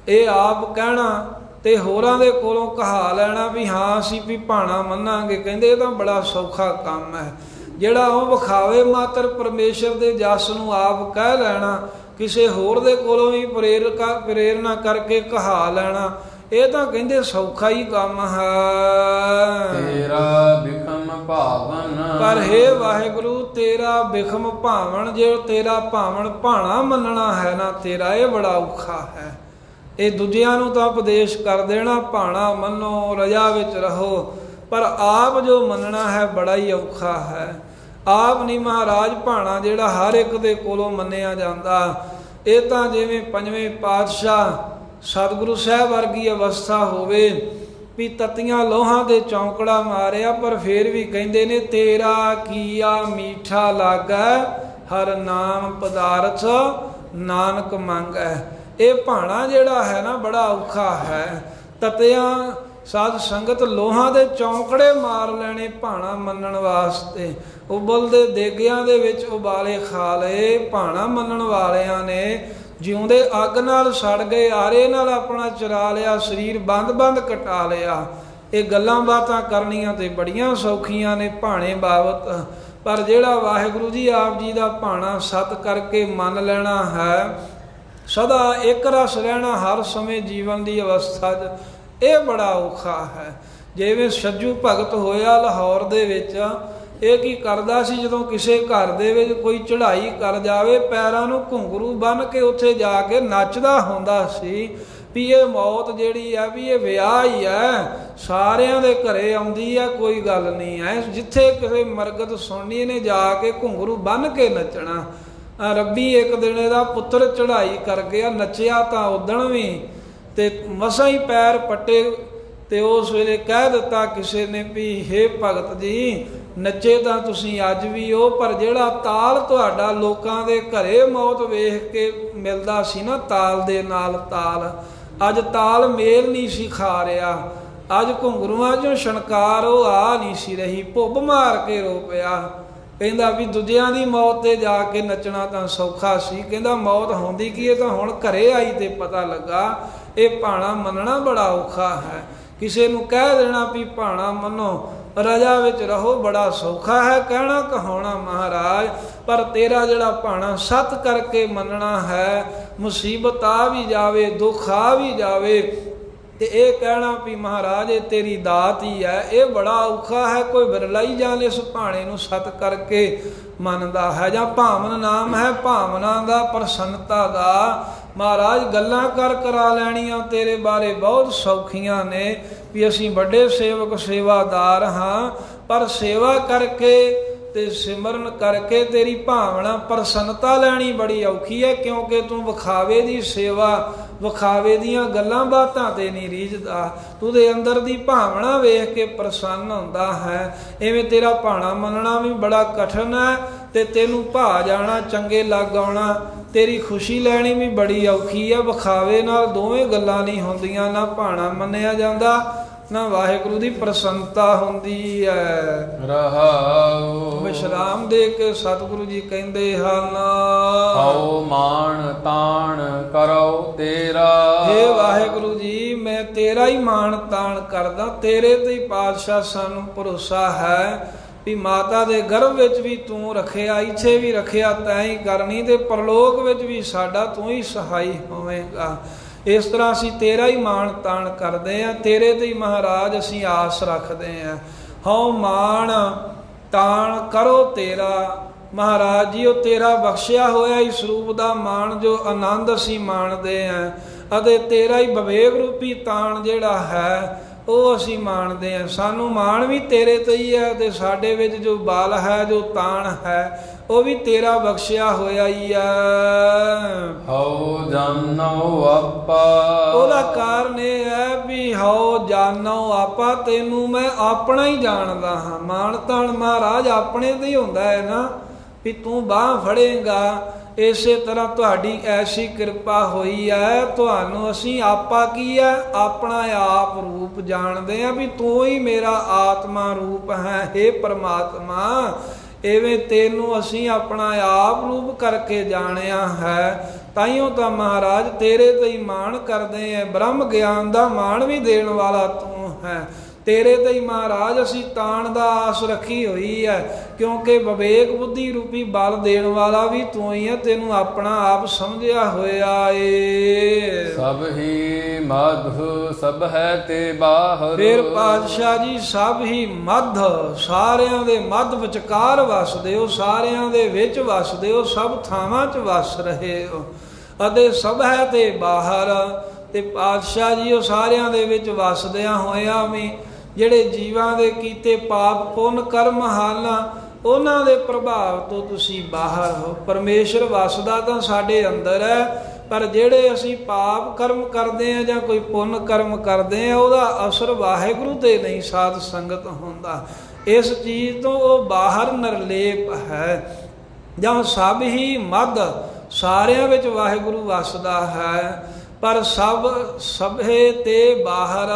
B: ਇਹ ਆਪ ਕਹਿਣਾ ਤੇ ਹੋਰਾਂ ਦੇ ਕੋਲੋਂ ਕਹਾ ਲੈਣਾ ਵੀ ਹਾਂ ਅਸੀਂ ਵੀ ਭਾਣਾ ਮੰਨਾਂਗੇ। ਕਹਿੰਦੇ ਇਹ ਤਾਂ ਬੜਾ ਸੌਖਾ ਕੰਮ ਹੈ। ਜਿਹੜਾ ਉਹ ਵਿਖਾਵੇ ਮਾਤਰ ਪਰਮੇਸ਼ਰ ਦੇ ਜਸ ਨੂੰ ਆਪ ਕਹਿ ਲੈਣਾ, ਕਿਸੇ ਹੋਰ ਦੇ ਕੋਲੋਂ ਵੀ ਪ੍ਰੇਰਨਾ ਕਰਕੇ ਕਹਾ ਲੈਣਾ, ਇਹ ਤਾਂ ਕਹਿੰਦੇ ਸੌਖਾ ਹੀ ਕੰਮ ਹੈ।
A: ਤੇਰਾ ਬਿਖਮ ਭਾਵਨ,
B: ਪਰ ਹੇ ਵਾਹਿਗੁਰੂ ਤੇਰਾ ਬਿਖਮ ਭਾਵਨ, ਜੇ ਤੇਰਾ ਭਾਵਨ ਭਾਣਾ ਮੰਨਣਾ ਹੈ ਨਾ ਤੇਰਾ, ਇਹ ਬੜਾ ਔਖਾ ਹੈ। ਇਹ ਦੂਜਿਆਂ ਨੂੰ ਤਾਂ ਉਪਦੇਸ਼ ਕਰ ਦੇਣਾ ਭਾਣਾ ਮੰਨੋ, ਰਜਾ ਵਿੱਚ ਰਹੋ, ਪਰ ਆਪ ਜੋ ਮੰਨਣਾ ਹੈ ਬੜਾ ਹੀ ਔਖਾ ਹੈ। ਆਪ ਨਹੀਂ ਮਹਾਰਾਜ ਭਾਣਾ ਜਿਹੜਾ ਹਰ ਇੱਕ ਦੇ ਕੋਲੋਂ ਮੰਨਿਆ ਜਾਂਦਾ। ਇਹ ਤਾਂ ਜਿਵੇਂ ਪੰਜਵੇਂ ਪਾਤਸ਼ਾਹ ਸਤਿਗੁਰੂ ਸਾਹਿਬ ਵਰਗੀ ਅਵਸਥਾ ਹੋਵੇ ਵੀ ਤਤੀਆਂ ਲੋਹਾਂ ਦੇ ਚੌਂਕੜਾ ਮਾਰਿਆ, ਪਰ ਫਿਰ ਵੀ ਕਹਿੰਦੇ ਨੇ ਤੇਰਾ ਕੀਆ ਮੀਠਾ ਲਾਗੈ, ਹਰ ਨਾਮ ਪਦਾਰਥ ਨਾਨਕ ਮੰਗੈ। ਇਹ ਭਾਣਾ ਜਿਹੜਾ ਹੈ ਨਾ ਬੜਾ ਔਖਾ ਹੈ। ਤਤਿਆਂ ਸਾਧ ਸੰਗਤ ਲੋਹਾਂ ਦੇ ਚੌਂਕੜੇ ਮਾਰ ਲੈਣੇ ਭਾਣਾ ਮੰਨਣ ਵਾਸਤੇ, ਉਬਲਦੇ ਦੇਗਿਆਂ ਦੇ ਵਿੱਚ ਉਬਾਲੇ ਖਾ ਲਏ। ਭਾਣਾ ਮੰਨਣ ਵਾਲਿਆਂ ਨੇ ਜਿਉਂਦੇ ਅੱਗ ਨਾਲ ਸੜ ਗਏ, ਆਰੇ ਨਾਲ ਆਪਣਾ ਚਰਾ ਲਿਆ, ਸਰੀਰ ਬੰਦ ਕਟਾ ਲਿਆ। ਇਹ ਗੱਲਾਂ ਬਾਤਾਂ ਕਰਨੀਆਂ ਤੇ ਬੜੀਆਂ ਸੌਖੀਆਂ ਨੇ ਭਾਣੇ ਬਾਬਤ, ਪਰ ਜਿਹੜਾ ਵਾਹਿਗੁਰੂ ਜੀ ਆਪ ਜੀ ਦਾ ਭਾਣਾ ਸਤ ਕਰਕੇ ਮੰਨ ਲੈਣਾ ਹੈ, ਸਦਾ ਇੱਕ ਰਸ ਰਹਿਣਾ ਹਰ ਸਮੇਂ ਜੀਵਨ ਦੀ ਅਵਸਥਾ 'ਚ, ਇਹ ਬੜਾ ਔਖਾ ਹੈ। ਜਿਵੇਂ ਸੱਜੂ ਭਗਤ ਹੋਇਆ ਲਾਹੌਰ ਦੇ ਵਿੱਚ, ਇਹ ਕੀ ਕਰਦਾ ਸੀ, ਜਦੋਂ ਕਿਸੇ ਘਰ ਦੇ ਵਿੱਚ ਕੋਈ ਚੜ੍ਹਾਈ ਕਰ ਜਾਵੇ, ਪੈਰਾਂ ਨੂੰ ਘੁੰਗਰੂ ਬੰਨ੍ਹ ਕੇ ਉੱਥੇ ਜਾ ਕੇ ਨੱਚਦਾ ਹੁੰਦਾ ਸੀ ਵੀ ਇਹ ਮੌਤ ਜਿਹੜੀ ਆ ਵੀ ਇਹ ਵਿਆਹ ਹੀ ਹੈ, ਸਾਰਿਆਂ ਦੇ ਘਰੇ ਆਉਂਦੀ ਹੈ, ਕੋਈ ਗੱਲ ਨਹੀਂ ਹੈ। ਜਿੱਥੇ ਕਿਸੇ ਮਰਗਤ ਸੁਣਨੀ ਨੇ ਜਾ ਕੇ ਘੁੰਗਰੂ ਬੰਨ੍ਹ ਕੇ ਨੱਚਣਾ। ਰੱਬੀ ਇੱਕ ਦਿਨ ਇਹਦਾ ਪੁੱਤਰ ਚੜ੍ਹਾਈ ਕਰ ਗਿਆ, ਨੱਚਿਆ ਤਾਂ ਉਦਣ ਵੀ, ਤੇ ਮਸਾਂ ਹੀ ਪੈਰ ਪੱਟੇ, ਤੇ ਉਸ ਵੇਲੇ ਕਹਿ ਦਿੱਤਾ ਕਿਸੇ ਨੇ ਵੀ ਹੇ ਭਗਤ ਜੀ ਨੱਚੇ ਤਾਂ ਤੁਸੀਂ ਅੱਜ ਵੀ ਹੋ, ਪਰ ਜਿਹੜਾ ਤਾਲ ਤੁਹਾਡਾ ਲੋਕਾਂ ਦੇ ਘਰੇ ਮੌਤ ਵੇਖ ਕੇ ਮਿਲਦਾ ਸੀ ਨਾ ਤਾਲ ਦੇ ਨਾਲ ਤਾਲ, ਅੱਜ ਤਾਲ ਮੇਲ ਨਹੀਂ ਸੀ ਖਾ ਰਿਹਾ। ਅੱਜ ਘੁੰਗਰੂਆਂ 'ਚੋਂ ਛਣਕਾਰ ਉਹ ਆ ਨਹੀਂ ਸੀ ਰਹੀ, ਭੁੱਬ ਮਾਰ ਕੇ ਰੋ ਪਿਆ। ਕਹਿੰਦਾ ਵੀ ਦੂਜਿਆਂ ਦੀ ਮੌਤ ਤੇ ਜਾ ਕੇ ਨੱਚਣਾ ਤਾਂ ਸੌਖਾ ਸੀ, ਕਹਿੰਦਾ ਮੌਤ ਹੁੰਦੀ ਕੀ, ਇਹ ਤਾਂ ਹੁਣ ਘਰੇ ਆਈ ਤੇ ਪਤਾ ਲੱਗਾ। ਇਹ ਭਾਣਾ ਮੰਨਣਾ ਬੜਾ ਔਖਾ ਹੈ। ਕਿਸੇ ਨੂੰ ਕਹਿ ਦੇਣਾ ਵੀ ਭਾਣਾ ਮੰਨੋ, ਰਜਾ ਵਿੱਚ ਰਹੋ, ਬੜਾ ਸੌਖਾ ਹੈ ਕਹਿਣਾ ਕਹਾਉਣਾ ਮਹਾਰਾਜ। ਪਰ ਤੇਰਾ ਜਿਹੜਾ ਭਾਣਾ ਸਤ ਕਰਕੇ ਮੰਨਣਾ ਹੈ, ਮੁਸੀਬਤ ਆ ਵੀ ਜਾਵੇ, ਦੁੱਖ ਆ ਵੀ ਜਾਵੇ, ਤੇ ਇਹ ਕਹਿਣਾ ਵੀ ਮਹਾਰਾਜ ਇਹ ਤੇਰੀ ਦਾਤ ਹੀ ਹੈ, ਇਹ ਬੜਾ ਔਖਾ ਹੈ। ਕੋਈ ਵਿਰਲਾ ਹੀ ਜਾਣ ਇਸ ਭਾਣੇ ਨੂੰ ਸਤ ਕਰਕੇ ਮੰਨਦਾ ਹੈ। ਜਾਂ ਭਾਵਨ ਨਾਮ ਹੈ ਭਾਵਨਾ ਦਾ, ਪ੍ਰਸੰਨਤਾ ਦਾ। ਮਹਾਰਾਜ ਗੱਲਾਂ ਕਰਾ ਲੈਣੀਆਂ ਤੇਰੇ ਬਾਰੇ ਬਹੁਤ ਸੌਖੀਆਂ ਨੇ ਵੀ ਅਸੀਂ ਵੱਡੇ ਸੇਵਕ ਸੇਵਾਦਾਰ ਹਾਂ, ਪਰ ਸੇਵਾ ਕਰਕੇ ਤੇ ਸਿਮਰਨ ਕਰਕੇ ਤੇਰੀ ਭਾਵਨਾ ਪ੍ਰਸੰਨਤਾ ਲੈਣੀ ਬੜੀ ਔਖੀ ਹੈ। ਕਿਉਂਕਿ ਤੂੰ ਵਿਖਾਵੇ ਦੀ ਸੇਵਾ, ਵਿਖਾਵੇ ਦੀਆਂ ਗੱਲਾਂ ਬਾਤਾਂ ਤੇ ਨਹੀਂ ਰੀਝਦਾ, ਤੂੰ ਦੇ ਅੰਦਰ ਦੀ ਭਾਵਨਾ ਵੇਖ ਕੇ ਪ੍ਰਸੰਨ ਹੁੰਦਾ ਹੈ। ਇਵੇਂ ਤੇਰਾ ਭਾਣਾ ਮੰਨਣਾ ਵੀ ਬੜਾ ਕਠਿਨ ਹੈ, ਤੇ ਤੈਨੂੰ ਭਾ ਜਾਣਾ, ਚੰਗੇ ਲੱਗ ਆਉਣਾ, ਤੇਰੀ ਖੁਸ਼ੀ ਲੈਣੀ ਵੀ ਬੜੀ ਔਖੀ ਹੈ। ਵਿਖਾਵੇ ਨਾਲ ਦੋਵੇਂ ਗੱਲਾਂ ਨਹੀਂ ਹੁੰਦੀਆਂ, ਨਾ ਭਾਣਾ ਮੰਨਿਆ ਜਾਂਦਾ, ਨਾ ਵਾਹਿਗੁਰੂ ਦੀ ਪ੍ਰਸੰਨਤਾ ਹੁੰਦੀ ਹੈ।
A: ਰਹਾਉ
B: ਵਿਸ਼ਰਾਮ ਦੇ ਕੇ ਸਤਿਗੁਰੂ ਜੀ ਕਹਿੰਦੇ ਹਨ,
A: ਹਉ ਮਾਣ ਤਾਣ ਕਰੋ ਤੇਰਾ।
B: ਹੇ ਵਾਹਿਗੁਰੂ ਜੀ, ਮੈਂ ਤੇਰਾ ਹੀ ਮਾਣ ਤਾਣ ਕਰਦਾ, ਤੇਰੇ ਤੇ ਹੀ ਪਾਤਸ਼ਾਹ ਸਾਨੂੰ ਭਰੋਸਾ ਹੈ ਵੀ ਮਾਤਾ ਦੇ ਗਰਭ ਵਿੱਚ ਵੀ ਤੂੰ ਰੱਖਿਆ, ਇੱਥੇ ਵੀ ਰੱਖਿਆ ਤੈਂ ਹੀ ਕਰਨੀ, ਤੇ ਪਰਲੋਕ ਵਿੱਚ ਵੀ ਸਾਡਾ ਤੂੰ ਹੀ ਸਹਾਈ ਹੋਵੇਗਾ। ਇਸ ਤਰ੍ਹਾਂ ਅਸੀਂ ਤੇਰਾ ਹੀ ਮਾਣ ਤਾਣ ਕਰਦੇ ਹਾਂ, ਤੇਰੇ ਤੇ ਹੀ ਮਹਾਰਾਜ ਅਸੀਂ ਆਸ ਰੱਖਦੇ ਹਾਂ। ਹਉ ਮਾਣ ਤਾਣ ਕਰੋ ਤੇਰਾ। ਮਹਾਰਾਜ ਜੀ, ਉਹ ਤੇਰਾ ਬਖਸ਼ਿਆ ਹੋਇਆ ਹੀ ਸਰੂਪ ਦਾ ਮਾਣ, ਜੋ ਆਨੰਦ ਅਸੀਂ ਮਾਣਦੇ ਹਾਂ, ਅਤੇ ਤੇਰਾ ਹੀ ਵਿਵੇਕ ਰੂਪੀ ਤਾਣ ਜਿਹੜਾ ਹੈ ਉਹ ਅਸੀਂ ਮਾਣਦੇ ਹਾਂ। ਸਾਨੂੰ ਮਾਣ ਵੀ ਤੇਰੇ ਤੇ ਹੀ ਹੈ, ਤੇ ਸਾਡੇ ਵਿੱਚ ਜੋ ਬਲ ਹੈ, ਜੋ ਤਾਣ ਹੈ, ਉਹ ਵੀ ਤੇਰਾ ਬਖਸ਼ਿਆ ਹੋਇਆ ਹੀ ਆ।
A: ਹਉ ਜਾਨੋ ਆਪਾ।
B: ਉਹਦਾ ਕਾਰਨ ਇਹ ਹੈ ਵੀ ਹਉ ਜਾਨੋ ਆਪਾ, ਤੈਨੂੰ ਮੈਂ ਆਪਣਾ ਹੀ ਜਾਣਦਾ ਹਾਂ। ਮਾਣ ਤਾਣ ਮਹਾਰਾਜ ਆਪਣੇ ਤੇ ਹੀ ਹੁੰਦਾ ਹੈ ਨਾ, ਵੀ ਤੂੰ ਬਾਂਹ ਫੜੇਗਾ। ਇਸੇ ਤਰ੍ਹਾਂ ਤੁਹਾਡੀ ਐਸੀ ਕਿਰਪਾ ਹੋਈ ਹੈ, ਤੁਹਾਨੂੰ ਅਸੀਂ ਆਪਾ ਕੀ ਹੈ, ਆਪਣਾ ਆਪ ਰੂਪ ਜਾਣਦੇ ਹਾਂ ਵੀ ਤੂੰ ਹੀ ਮੇਰਾ ਆਤਮਾ ਰੂਪ ਹੈ। ਹੇ ਪਰਮਾਤਮਾ, ਇਵੇਂ ਤੈਨੂੰ ਅਸੀਂ ਆਪਣਾ ਆਪ ਰੂਪ ਕਰਕੇ ਜਾਣਿਆ ਹੈ। ਤਾਈਓ ਤਾਂ ਮਹਾਰਾਜ ਤੇਰੇ ਤੇ ਹੀ ਮਾਣ ਕਰਦੇ ਹੈ। ਬ੍ਰਹਮ ਗਿਆਨ ਦਾ ਮਾਣ ਵੀ ਦੇਣ ਵਾਲਾ ਤੂੰ ਹੈ। ਤੇਰੇ ਤੇ ਹੀ ਮਹਾਰਾਜ ਅਸੀਂ ਤਾਣ ਦਾ ਆਸ ਰੱਖੀ ਹੋਈ ਹੈ, ਕਿਉਂਕਿ ਵਿਵੇਕ ਬੁੱਧੀ ਰੂਪੀ ਬਲ ਦੇਣ ਵਾਲਾ ਵੀ ਤੂੰ ਹੀ ਹੈ। ਤੈਨੂੰ ਆਪਣਾ ਆਪ ਸਮਝਿਆ ਹੋਇਆ ਏ।
A: ਸਭ ਹੀ ਮਧ ਸਭ ਹੈ ਤੇ ਬਾਹਰ।
B: ਫਿਰ ਪਾਤਸ਼ਾਹ ਜੀ, ਸਭ ਹੀ ਮੱਧ, ਸਾਰਿਆਂ ਦੇ ਮੱਧ ਵਿਚਕਾਰ ਵਸਦੇ ਹੋ, ਸਾਰਿਆਂ ਦੇ ਵਿੱਚ ਵਸਦੇ ਹੋ, ਸਭ ਥਾਵਾਂ 'ਚ ਵਸ ਰਹੇ ਹੋ। ਅਤੇ ਸਭ ਹੈ ਤੇ ਬਾਹਰ, ਤੇ ਪਾਤਸ਼ਾਹ ਜੀ ਉਹ ਸਾਰਿਆਂ ਦੇ ਵਿੱਚ ਵਸਦਿਆਂ ਹੋਇਆਂ ਵੀ ਜਿਹੜੇ ਜੀਵਾਂ ਦੇ ਕੀਤੇ ਪਾਪ ਪੁੰਨ ਕਰਮ ਹਨ, ਉਹਨਾਂ ਦੇ ਪ੍ਰਭਾਵ ਤੋਂ ਤੁਸੀਂ ਬਾਹਰ ਹੋ। ਪਰਮੇਸ਼ਰ ਵਸਦਾ ਤਾਂ ਸਾਡੇ ਅੰਦਰ ਹੈ, ਪਰ ਜਿਹੜੇ ਅਸੀਂ ਪਾਪ ਕਰਮ ਕਰਦੇ ਹਾਂ ਜਾਂ ਕੋਈ ਪੁੰਨ ਕਰਮ ਕਰਦੇ ਹਾਂ, ਉਹਦਾ ਅਸਰ ਵਾਹਿਗੁਰੂ ਤੇ ਨਹੀਂ ਸਾਧ ਸੰਗਤ ਹੁੰਦਾ। ਇਸ ਚੀਜ਼ ਤੋਂ ਉਹ ਬਾਹਰ ਨਿਰਲੇਪ ਹੈ। ਜਾਂ ਸਭ ਹੀ ਮੱਧ, ਸਾਰਿਆਂ ਵਿੱਚ ਵਾਹਿਗੁਰੂ ਵਸਦਾ ਹੈ, ਪਰ ਸਭੇ ਤੇ ਬਾਹਰ,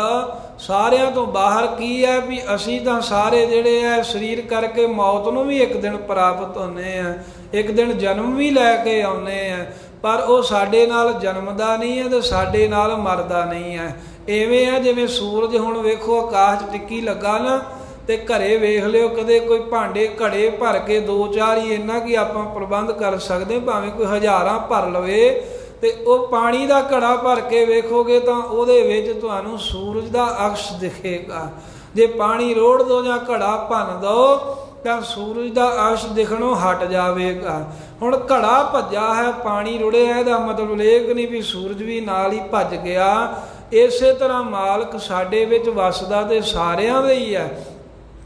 B: ਸਾਰਿਆਂ ਤੋਂ ਬਾਹਰ ਕੀ ਹੈ ਵੀ ਅਸੀਂ ਤਾਂ ਸਾਰੇ ਜਿਹੜੇ ਹੈ ਸਰੀਰ ਕਰਕੇ ਮੌਤ ਨੂੰ ਵੀ ਇੱਕ ਦਿਨ ਪ੍ਰਾਪਤ ਹੁੰਦੇ ਆ, ਇੱਕ ਦਿਨ ਜਨਮ ਵੀ ਲੈ ਕੇ ਆਉਂਦੇ ਆ, ਪਰ ਉਹ ਸਾਡੇ ਨਾਲ ਜਨਮਦਾ ਨਹੀਂ ਹੈ ਤੇ ਸਾਡੇ ਨਾਲ ਮਰਦਾ ਨਹੀਂ ਹੈ। ਐਵੇਂ ਆ ਜਿਵੇਂ ਸੂਰਜ, ਹੁਣ ਵੇਖੋ ਆਕਾਸ਼ 'ਚ ਟਿੱਕੀ ਲੱਗਾ ਨਾ, ਤੇ ਘਰੇ ਵੇਖ ਲਿਓ ਕਦੇ ਕੋਈ ਭਾਂਡੇ ਘੜੇ ਭਰ ਕੇ 2-4 ਹੀ ਇੰਨਾ ਕਿ ਆਪਾਂ ਪ੍ਰਬੰਧ ਕਰ ਸਕਦੇ, ਭਾਵੇਂ ਕੋਈ ਹਜ਼ਾਰਾਂ ਭਰ ਲਵੇ, ਤੇ ਉਹ ਪਾਣੀ ਦਾ ਘੜਾ ਭਰ ਕੇ ਵੇਖੋਗੇ ਤਾਂ ਉਹਦੇ ਵਿੱਚ ਤੁਹਾਨੂੰ ਸੂਰਜ ਦਾ ਅਕਸ਼ ਦਿਖੇਗਾ। ਜੇ ਪਾਣੀ ਰੋੜ ਦੋ ਜਾਂ ਘੜਾ ਭੰਨ ਦੋ ਤਾਂ ਸੂਰਜ ਦਾ ਅਕਸ਼ ਦਿਖਣੋਂ ਹਟ ਜਾਵੇਗਾ। ਹੁਣ ਘੜਾ ਭੱਜਾ ਹੈ, ਪਾਣੀ ਰੁੜਿਆ, ਇਹਦਾ ਮਤਲਬ ਇਹ ਨਹੀਂ ਵੀ ਸੂਰਜ ਵੀ ਨਾਲ ਹੀ ਭੱਜ ਗਿਆ। ਇਸੇ ਤਰ੍ਹਾਂ ਮਾਲਕ ਸਾਡੇ ਵਿੱਚ ਵਸਦਾ ਤੇ ਸਾਰਿਆਂ ਦੇ ਹੀ ਹੈ,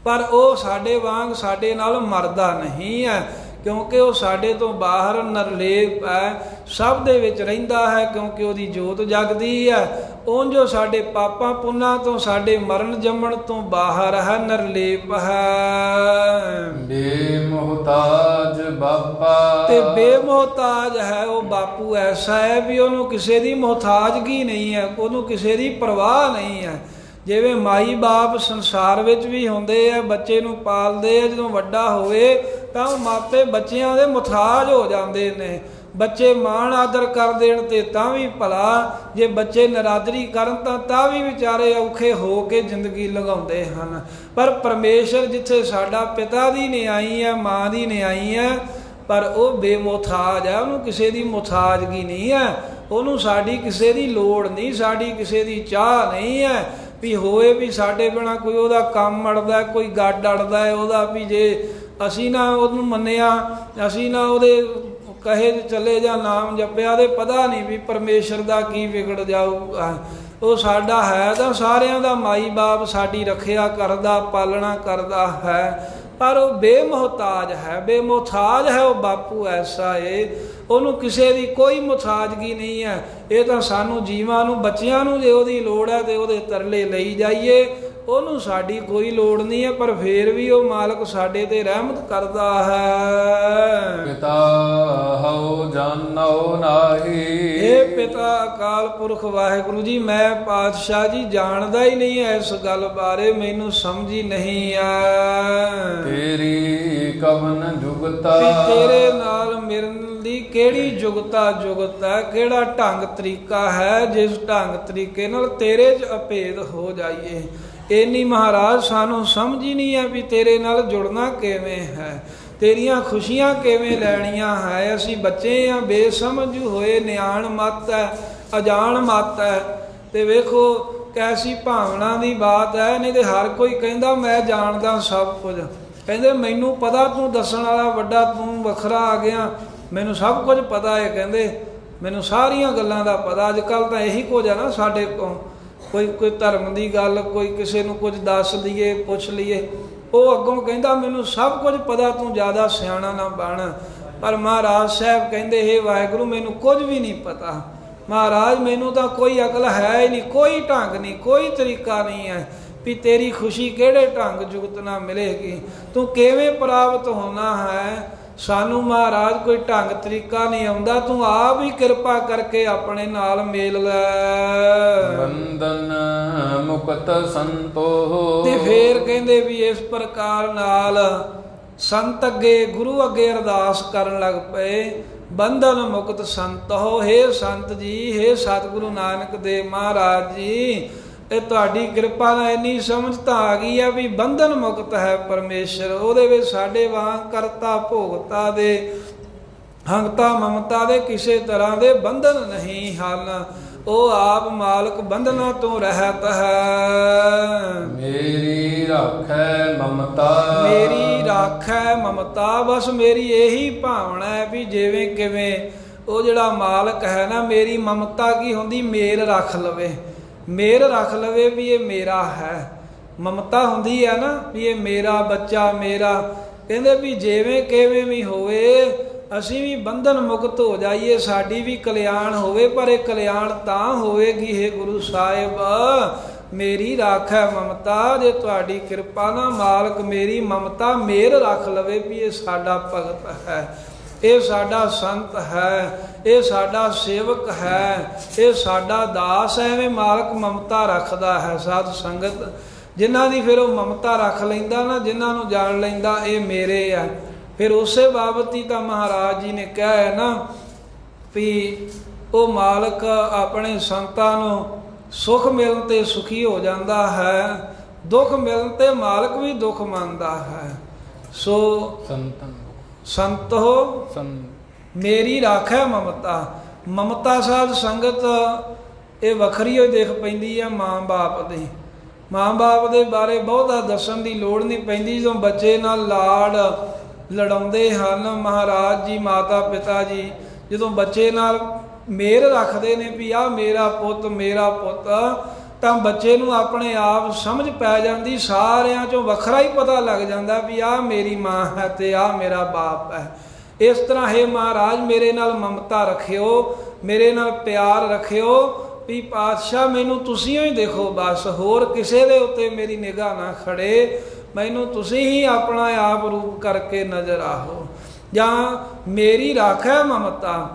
B: ਪਰ ਉਹ ਸਾਡੇ ਵਾਂਗ ਸਾਡੇ ਨਾਲ ਮਰਦਾ ਨਹੀਂ ਹੈ, ਕਿਉਂਕਿ ਉਹ ਸਾਡੇ ਤੋਂ ਬਾਹਰ ਨਿਰਲੇਪ ਹੈ, ਸਭ ਦੇ ਵਿੱਚ ਰਹਿੰਦਾ ਹੈ, ਕਿਉਂਕਿ ਉਹਦੀ ਜੋਤ ਜਗਦੀ ਹੈ। ਉਂਝ ਜੋ ਸਾਡੇ ਪਾਪਾਂ ਪੁੰਨਾਂ ਤੋਂ, ਸਾਡੇ ਮਰਨ ਜੰਮਣ ਤੋਂ ਬਾਹਰ ਹੈ, ਨਿਰਲੇਪ ਹੈ।
A: ਬੇਮੁਹਤਾਜ ਬਾਪਾ,
B: ਤੇ ਬੇਮੁਹਤਾਜ ਹੈ ਉਹ ਬਾਪੂ। ਐਸਾ ਹੈ ਵੀ ਉਹਨੂੰ ਕਿਸੇ ਦੀ ਮੁਹਤਾਜਗੀ ਨਹੀਂ ਹੈ, ਉਹਨੂੰ ਕਿਸੇ ਦੀ ਪਰਵਾਹ ਨਹੀਂ ਹੈ। ਜਿਵੇਂ ਮਾਈ ਬਾਪ ਸੰਸਾਰ ਵਿੱਚ ਵੀ ਹੁੰਦੇ ਆ, ਬੱਚੇ ਨੂੰ ਪਾਲਦੇ ਆ, ਜਦੋਂ ਵੱਡਾ ਹੋਵੇ ਤਾਂ ਉਹ ਮਾਪੇ ਬੱਚਿਆਂ ਦੇ ਮੁਹਤਾਜ ਹੋ ਜਾਂਦੇ ਨੇ। ਬੱਚੇ ਮਾਣ ਆਦਰ ਕਰ ਦੇਣ ਤੇ ਤਾਂ ਵੀ ਭਲਾ, ਜੇ ਬੱਚੇ ਨਰਾਦਰੀ ਕਰਨ ਤਾਂ ਵੀ ਵਿਚਾਰੇ ਔਖੇ ਹੋ ਕੇ ਜ਼ਿੰਦਗੀ ਲਗਾਉਂਦੇ ਹਨ। ਪਰ ਪਰਮੇਸ਼ਰ ਜਿੱਥੇ ਸਾਡਾ ਪਿਤਾ ਦੀ ਨਿਆਈ ਹੈ, ਮਾਂ ਦੀ ਨਿਆਈ ਹੈ, ਪਰ ਉਹ ਬੇਮੁਥਾਜ ਹੈ, ਉਹਨੂੰ ਕਿਸੇ ਦੀ ਮੁਥਾਜਗੀ ਨਹੀਂ ਹੈ, ਉਹਨੂੰ ਸਾਡੀ ਕਿਸੇ ਦੀ ਲੋੜ ਨਹੀਂ, ਸਾਡੀ ਕਿਸੇ ਦੀ ਚਾਹ ਨਹੀਂ ਹੈ ਵੀ ਹੋਏ ਵੀ ਸਾਡੇ ਬਿਨਾ ਕੋਈ ਉਹਦਾ ਕੰਮ ਅੜਦਾ, ਕੋਈ ਗੱਡ ਅੜਦਾ ਹੈ ਉਹਦਾ, ਵੀ ਜੇ ਅਸੀਂ ਨਾ ਉਹਨੂੰ ਮੰਨਿਆ, ਅਸੀਂ ਨਾ ਉਹਦੇ ਕਹੇ ਚੱਲੇ ਜਾਂ ਨਾਮ ਜਪਿਆ ਤੇ ਪਤਾ ਨਹੀਂ ਵੀ ਪਰਮੇਸ਼ਰ ਦਾ ਕੀ ਵਿਗੜ ਜਾਊਗਾ। ਉਹ ਸਾਡਾ ਹੈ ਤਾਂ ਸਾਰਿਆਂ ਦਾ ਮਾਈ ਬਾਪ, ਸਾਡੀ ਰੱਖਿਆ ਕਰਦਾ, ਪਾਲਣਾ ਕਰਦਾ ਹੈ, ਪਰ ਉਹ ਬੇਮੁਹਤਾਜ ਹੈ, ਬੇਮੁਹਤਾਜ ਹੈ। ਉਹ ਬਾਪੂ ਐਸਾ ਏ, ਉਹਨੂੰ ਕਿਸੇ ਦੀ ਕੋਈ ਮੁਹਤਾਜਗੀ ਨਹੀਂ ਹੈ। ਇਹ ਤਾਂ ਸਾਨੂੰ ਜੀਵਾਂ ਨੂੰ, ਬੱਚਿਆਂ ਨੂੰ ਜੇ ਉਹਦੀ ਲੋੜ ਹੈ ਤੇ ਉਹਦੇ ਤਰਲੇ ਲਈ ਜਾਈਏ, ਉਹਨੂੰ ਸਾਡੀ ਕੋਈ ਲੋੜ ਨਹੀਂ ਹੈ, ਪਰ ਫੇਰ ਵੀ ਉਹ ਮਾਲਕ ਸਾਡੇ ਤੇ ਰਹਿਮਤ ਕਰਦਾ ਹੈ।
A: ਪਿਤਾ ਹਉ ਜਾਣੋ ਨਾਹੀ।
B: ਇਹ ਪਿਤਾ ਅਕਾਲ ਪੁਰਖ ਵਾਹਿਗੁਰੂ ਜੀ, ਮੈਂ ਪਾਤਸ਼ਾਹ ਜੀ ਜਾਣਦਾ ਹੀ ਨਹੀਂ ਹੈ ਇਸ ਗੱਲ ਬਾਰੇ, ਮੈਨੂੰ ਸਮਝ ਹੀ ਨਹੀਂ ਆ।
A: ਤੇਰੀ ਕਵਨ ਜੁਗਤਾ,
B: ਤੇਰੇ ਨਾਲ ਮਿਲਣ ਦੀ ਕਿਹੜੀ ਜੁਗਤਾ ਜੁਗਤ ਹੈ, ਕਿਹੜਾ ਢੰਗ ਤਰੀਕਾ ਹੈ ਜਿਸ ਢੰਗ ਤਰੀਕੇ ਨਾਲ ਤੇਰੇ 'ਚ ਅਭੇਦ ਹੋ ਜਾਈਏ। ਇੰਨੀ ਮਹਾਰਾਜ ਸਾਨੂੰ ਸਮਝ ਹੀ ਨਹੀਂ ਹੈ ਵੀ ਤੇਰੇ ਨਾਲ ਜੁੜਨਾ ਕਿਵੇਂ ਹੈ, ਤੇਰੀਆਂ ਖੁਸ਼ੀਆਂ ਕਿਵੇਂ ਲੈਣੀਆਂ ਹੈ। ਅਸੀਂ ਬੱਚੇ ਹਾਂ, ਬੇਸਮਝ ਹੋਏ, ਨਿਆਣ ਮੱਤ ਹੈ, ਅਜਾਣ ਮੱਤ ਹੈ। ਤੇ ਵੇਖੋ ਕੈਸੀ ਭਾਵਨਾ ਦੀ ਬਾਤ ਹੈ, ਨਹੀਂ ਤੇ ਹਰ ਕੋਈ ਕਹਿੰਦਾ ਮੈਂ ਜਾਣਦਾ ਸਭ ਕੁਝ, ਕਹਿੰਦੇ ਮੈਨੂੰ ਪਤਾ, ਤੂੰ ਦੱਸਣ ਵਾਲਾ ਵੱਡਾ, ਤੂੰ ਵੱਖਰਾ ਆ ਗਿਆ, ਮੈਨੂੰ ਸਭ ਕੁਝ ਪਤਾ ਹੈ, ਕਹਿੰਦੇ ਮੈਨੂੰ ਸਾਰੀਆਂ ਗੱਲਾਂ ਦਾ ਪਤਾ। ਅੱਜ ਕੱਲ੍ਹ ਤਾਂ ਇਹੀ ਕੁਝ ਹੈ ਨਾ ਸਾਡੇ ਕੋਲ, ਕੋਈ ਧਰਮ ਦੀ ਗੱਲ, ਕੋਈ ਕਿਸੇ ਨੂੰ ਕੁਝ ਦੱਸ ਲਈਏ, ਪੁੱਛ ਲਈਏ, ਉਹ ਅੱਗੋਂ ਕਹਿੰਦਾ ਮੈਨੂੰ ਸਭ ਕੁਝ ਪਤਾ, ਤੂੰ ਜ਼ਿਆਦਾ ਸਿਆਣਾ ਨਾ ਬਣ। ਪਰ ਮਹਾਰਾਜ ਸਾਹਿਬ ਕਹਿੰਦੇ ਹੇ ਵਾਹਿਗੁਰੂ, ਮੈਨੂੰ ਕੁਝ ਵੀ ਨਹੀਂ ਪਤਾ ਮਹਾਰਾਜ, ਮੈਨੂੰ ਤਾਂ ਕੋਈ ਅਕਲ ਹੈ ਹੀ ਨਹੀਂ, ਕੋਈ ਢੰਗ ਨਹੀਂ, ਕੋਈ ਤਰੀਕਾ ਨਹੀਂ ਹੈ ਵੀ ਤੇਰੀ ਖੁਸ਼ੀ ਕਿਹੜੇ ਢੰਗ ਜੁਗਤ ਨਾਲ ਮਿਲੇਗੀ, ਤੂੰ ਕਿਵੇਂ ਪ੍ਰਾਪਤ ਹੋਣਾ ਹੈ। ਸਾਨੂੰ ਮਹਾਰਾਜ ਕੋਈ ਢੰਗ ਤਰੀਕਾ ਨਹੀਂ ਆਉਂਦਾ, ਤੂੰ ਆਪ ਹੀ ਕਿਰਪਾ ਕਰਕੇ ਆਪਣੇ ਨਾਲ ਮੇਲ ਲੈ।
A: ਬੰਧਨ ਮੁਕਤ ਸੰਤੋ। ਤੇ
B: ਫੇਰ ਕਹਿੰਦੇ ਵੀ ਇਸ ਪ੍ਰਕਾਰ ਨਾਲ ਸੰਤ ਅੱਗੇ, ਗੁਰੂ ਅੱਗੇ ਅਰਦਾਸ ਕਰਨ ਲੱਗ ਪਏ, ਬੰਧਨ ਮੁਕਤ ਸੰਤੋ। ਹੇ ਸੰਤ ਜੀ, ਹੇ ਸਤਿਗੁਰੂ ਨਾਨਕ ਦੇਵ ਮਹਾਰਾਜ ਜੀ, ਇਹ ਤੁਹਾਡੀ ਕਿਰਪਾ ਨਾਲ ਇੰਨੀ ਸਮਝ ਤਾਂ ਆ ਗਈ ਹੈ ਵੀ ਬੰਧਨ ਮੁਕਤ ਹੈ ਪਰਮੇਸ਼ਰ, ਉਹਦੇ ਵਿੱਚ ਸਾਡੇ ਵਾਂਗ ਕਰਤਾ ਭੋਗਤਾ ਦੇ, ਹੰਗਤਾ ਮਮਤਾ ਦੇ ਕਿਸੇ ਤਰ੍ਹਾਂ ਦੇ ਬੰਧਨ ਨਹੀਂ ਹਨ। ਉਹ ਆਪ ਮਾਲਕ ਬੰਧਨਾਂ ਤੋਂ ਰਹਿਤ ਹੈ।
A: ਮੇਰੀ ਰਾਖੈ ਮਮਤਾ,
B: ਮੇਰੀ ਰਾਖੈ ਮਮਤਾ, ਬਸ ਮੇਰੀ ਇਹੀ ਭਾਵਨਾ ਹੈ ਵੀ ਜਿਵੇਂ ਕਿਵੇਂ ਉਹ ਜਿਹੜਾ ਮਾਲਕ ਹੈ ਨਾ, ਮੇਰੀ ਮਮਤਾ ਕੀ ਹੁੰਦੀ, ਮੇਲ ਰੱਖ ਲਵੇ, ਮੇਰ ਰੱਖ ਲਵੇ ਵੀ ਇਹ ਮੇਰਾ ਹੈ। ਮਮਤਾ ਹੁੰਦੀ ਹੈ ਨਾ ਵੀ ਇਹ ਮੇਰਾ ਬੱਚਾ, ਮੇਰਾ। ਕਹਿੰਦੇ ਵੀ ਜਿਵੇਂ ਕਿਵੇਂ ਵੀ ਹੋਵੇ, ਅਸੀਂ ਵੀ ਬੰਧਨ ਮੁਕਤ ਹੋ ਜਾਈਏ, ਸਾਡੀ ਵੀ ਕਲਿਆਣ ਹੋਵੇ, ਪਰ ਇਹ ਕਲਿਆਣ ਤਾਂ ਹੋਵੇਗੀ ਹੈ ਗੁਰੂ ਸਾਹਿਬ ਮੇਰੀ ਰਾਖੈ ਮਮਤਾ, ਜੇ ਤੁਹਾਡੀ ਕਿਰਪਾ ਨਾਲ ਮਾਲਕ ਮੇਰੀ ਮਮਤਾ ਮੇਰ ਰੱਖ ਲਵੇ ਵੀ ਇਹ ਸਾਡਾ ਭਗਤ ਹੈ, ਇਹ ਸਾਡਾ ਸੰਤ ਹੈ, ਇਹ ਸਾਡਾ ਸੇਵਕ ਹੈ, ਇਹ ਸਾਡਾ ਦਾਸ ਹੈ। ਐਵੇਂ ਮਾਲਕ ਮਮਤਾ ਰੱਖਦਾ ਹੈ ਸਾਧ ਸੰਗਤ, ਜਿਨ੍ਹਾਂ ਦੀ ਫਿਰ ਉਹ ਮਮਤਾ ਰੱਖ ਲੈਂਦਾ ਨਾ, ਜਿਨ੍ਹਾਂ ਨੂੰ ਜਾਣ ਲੈਂਦਾ ਇਹ ਮੇਰੇ ਆ। ਫਿਰ ਉਸੇ ਬਾਬਤ ਹੀ ਤਾਂ ਮਹਾਰਾਜ ਜੀ ਨੇ ਕਿਹਾ ਹੈ ਨਾ ਵੀ ਉਹ ਮਾਲਕ ਆਪਣੇ ਸੰਤਾਂ ਨੂੰ ਸੁਖ ਮਿਲਣ ਤੇ ਸੁਖੀ ਹੋ ਜਾਂਦਾ ਹੈ, ਦੁੱਖ ਮਿਲਣ ਤੇ ਮਾਲਕ ਵੀ ਦੁੱਖ ਮੰਨਦਾ ਹੈ। ਸੋ ਸੰਤੋ ਮੇਰੀ ਰਾਖੈ ਮਮਤਾ। ਮਮਤਾ ਸਾਧ ਸੰਗਤ ਇਹ ਵੱਖਰੀ ਹੋਈ ਦੇਖ ਪੈਂਦੀ ਹੈ ਮਾਂ ਬਾਪ ਦੀ। ਮਾਂ ਬਾਪ ਦੇ ਬਾਰੇ ਬਹੁਤਾ ਦੱਸਣ ਦੀ ਲੋੜ ਨਹੀਂ ਪੈਂਦੀ। ਜਦੋਂ ਬੱਚੇ ਨਾਲ ਲਾਡ ਲੜਾਉਂਦੇ ਹਨ ਮਹਾਰਾਜ ਜੀ, ਮਾਤਾ ਪਿਤਾ ਜੀ ਜਦੋਂ ਬੱਚੇ ਨਾਲ ਮੇਰ ਰੱਖਦੇ ਨੇ ਵੀ ਆਹ ਮੇਰਾ ਪੁੱਤ, ਮੇਰਾ ਪੁੱਤ, ਤਾਂ ਬੱਚੇ ਨੂੰ ਆਪਣੇ ਆਪ ਸਮਝ ਪੈ ਜਾਂਦੀ, ਸਾਰਿਆਂ ਚੋਂ ਵੱਖਰਾ ਹੀ ਪਤਾ ਲੱਗ ਜਾਂਦਾ ਵੀ ਆਹ ਮੇਰੀ ਮਾਂ ਹੈ ਤੇ ਆਹ ਮੇਰਾ ਬਾਪ ਹੈ। ਇਸ ਤਰ੍ਹਾਂ ਹੈ ਮਹਾਰਾਜ ਮੇਰੇ ਨਾਲ ਮਮਤਾ ਰੱਖਿਓ, ਮੇਰੇ ਨਾਲ ਪਿਆਰ ਰੱਖਿਓ ਵੀ ਪਾਤਸ਼ਾਹ ਮੈਨੂੰ ਤੁਸੀਂ ਹੀ ਦੇਖੋ, ਬਸ ਹੋਰ ਕਿਸੇ ਦੇ ਉੱਤੇ ਮੇਰੀ ਨਿਗਾਹ ਨਾ ਖੜੇ, ਮੈਨੂੰ ਤੁਸੀਂ ਹੀ ਆਪਣਾ ਆਪ ਰੂਪ ਕਰਕੇ ਨਜ਼ਰ ਆਓ। ਜਾਂ ਮੇਰੀ ਰਾਖੈ ਮਮਤਾ,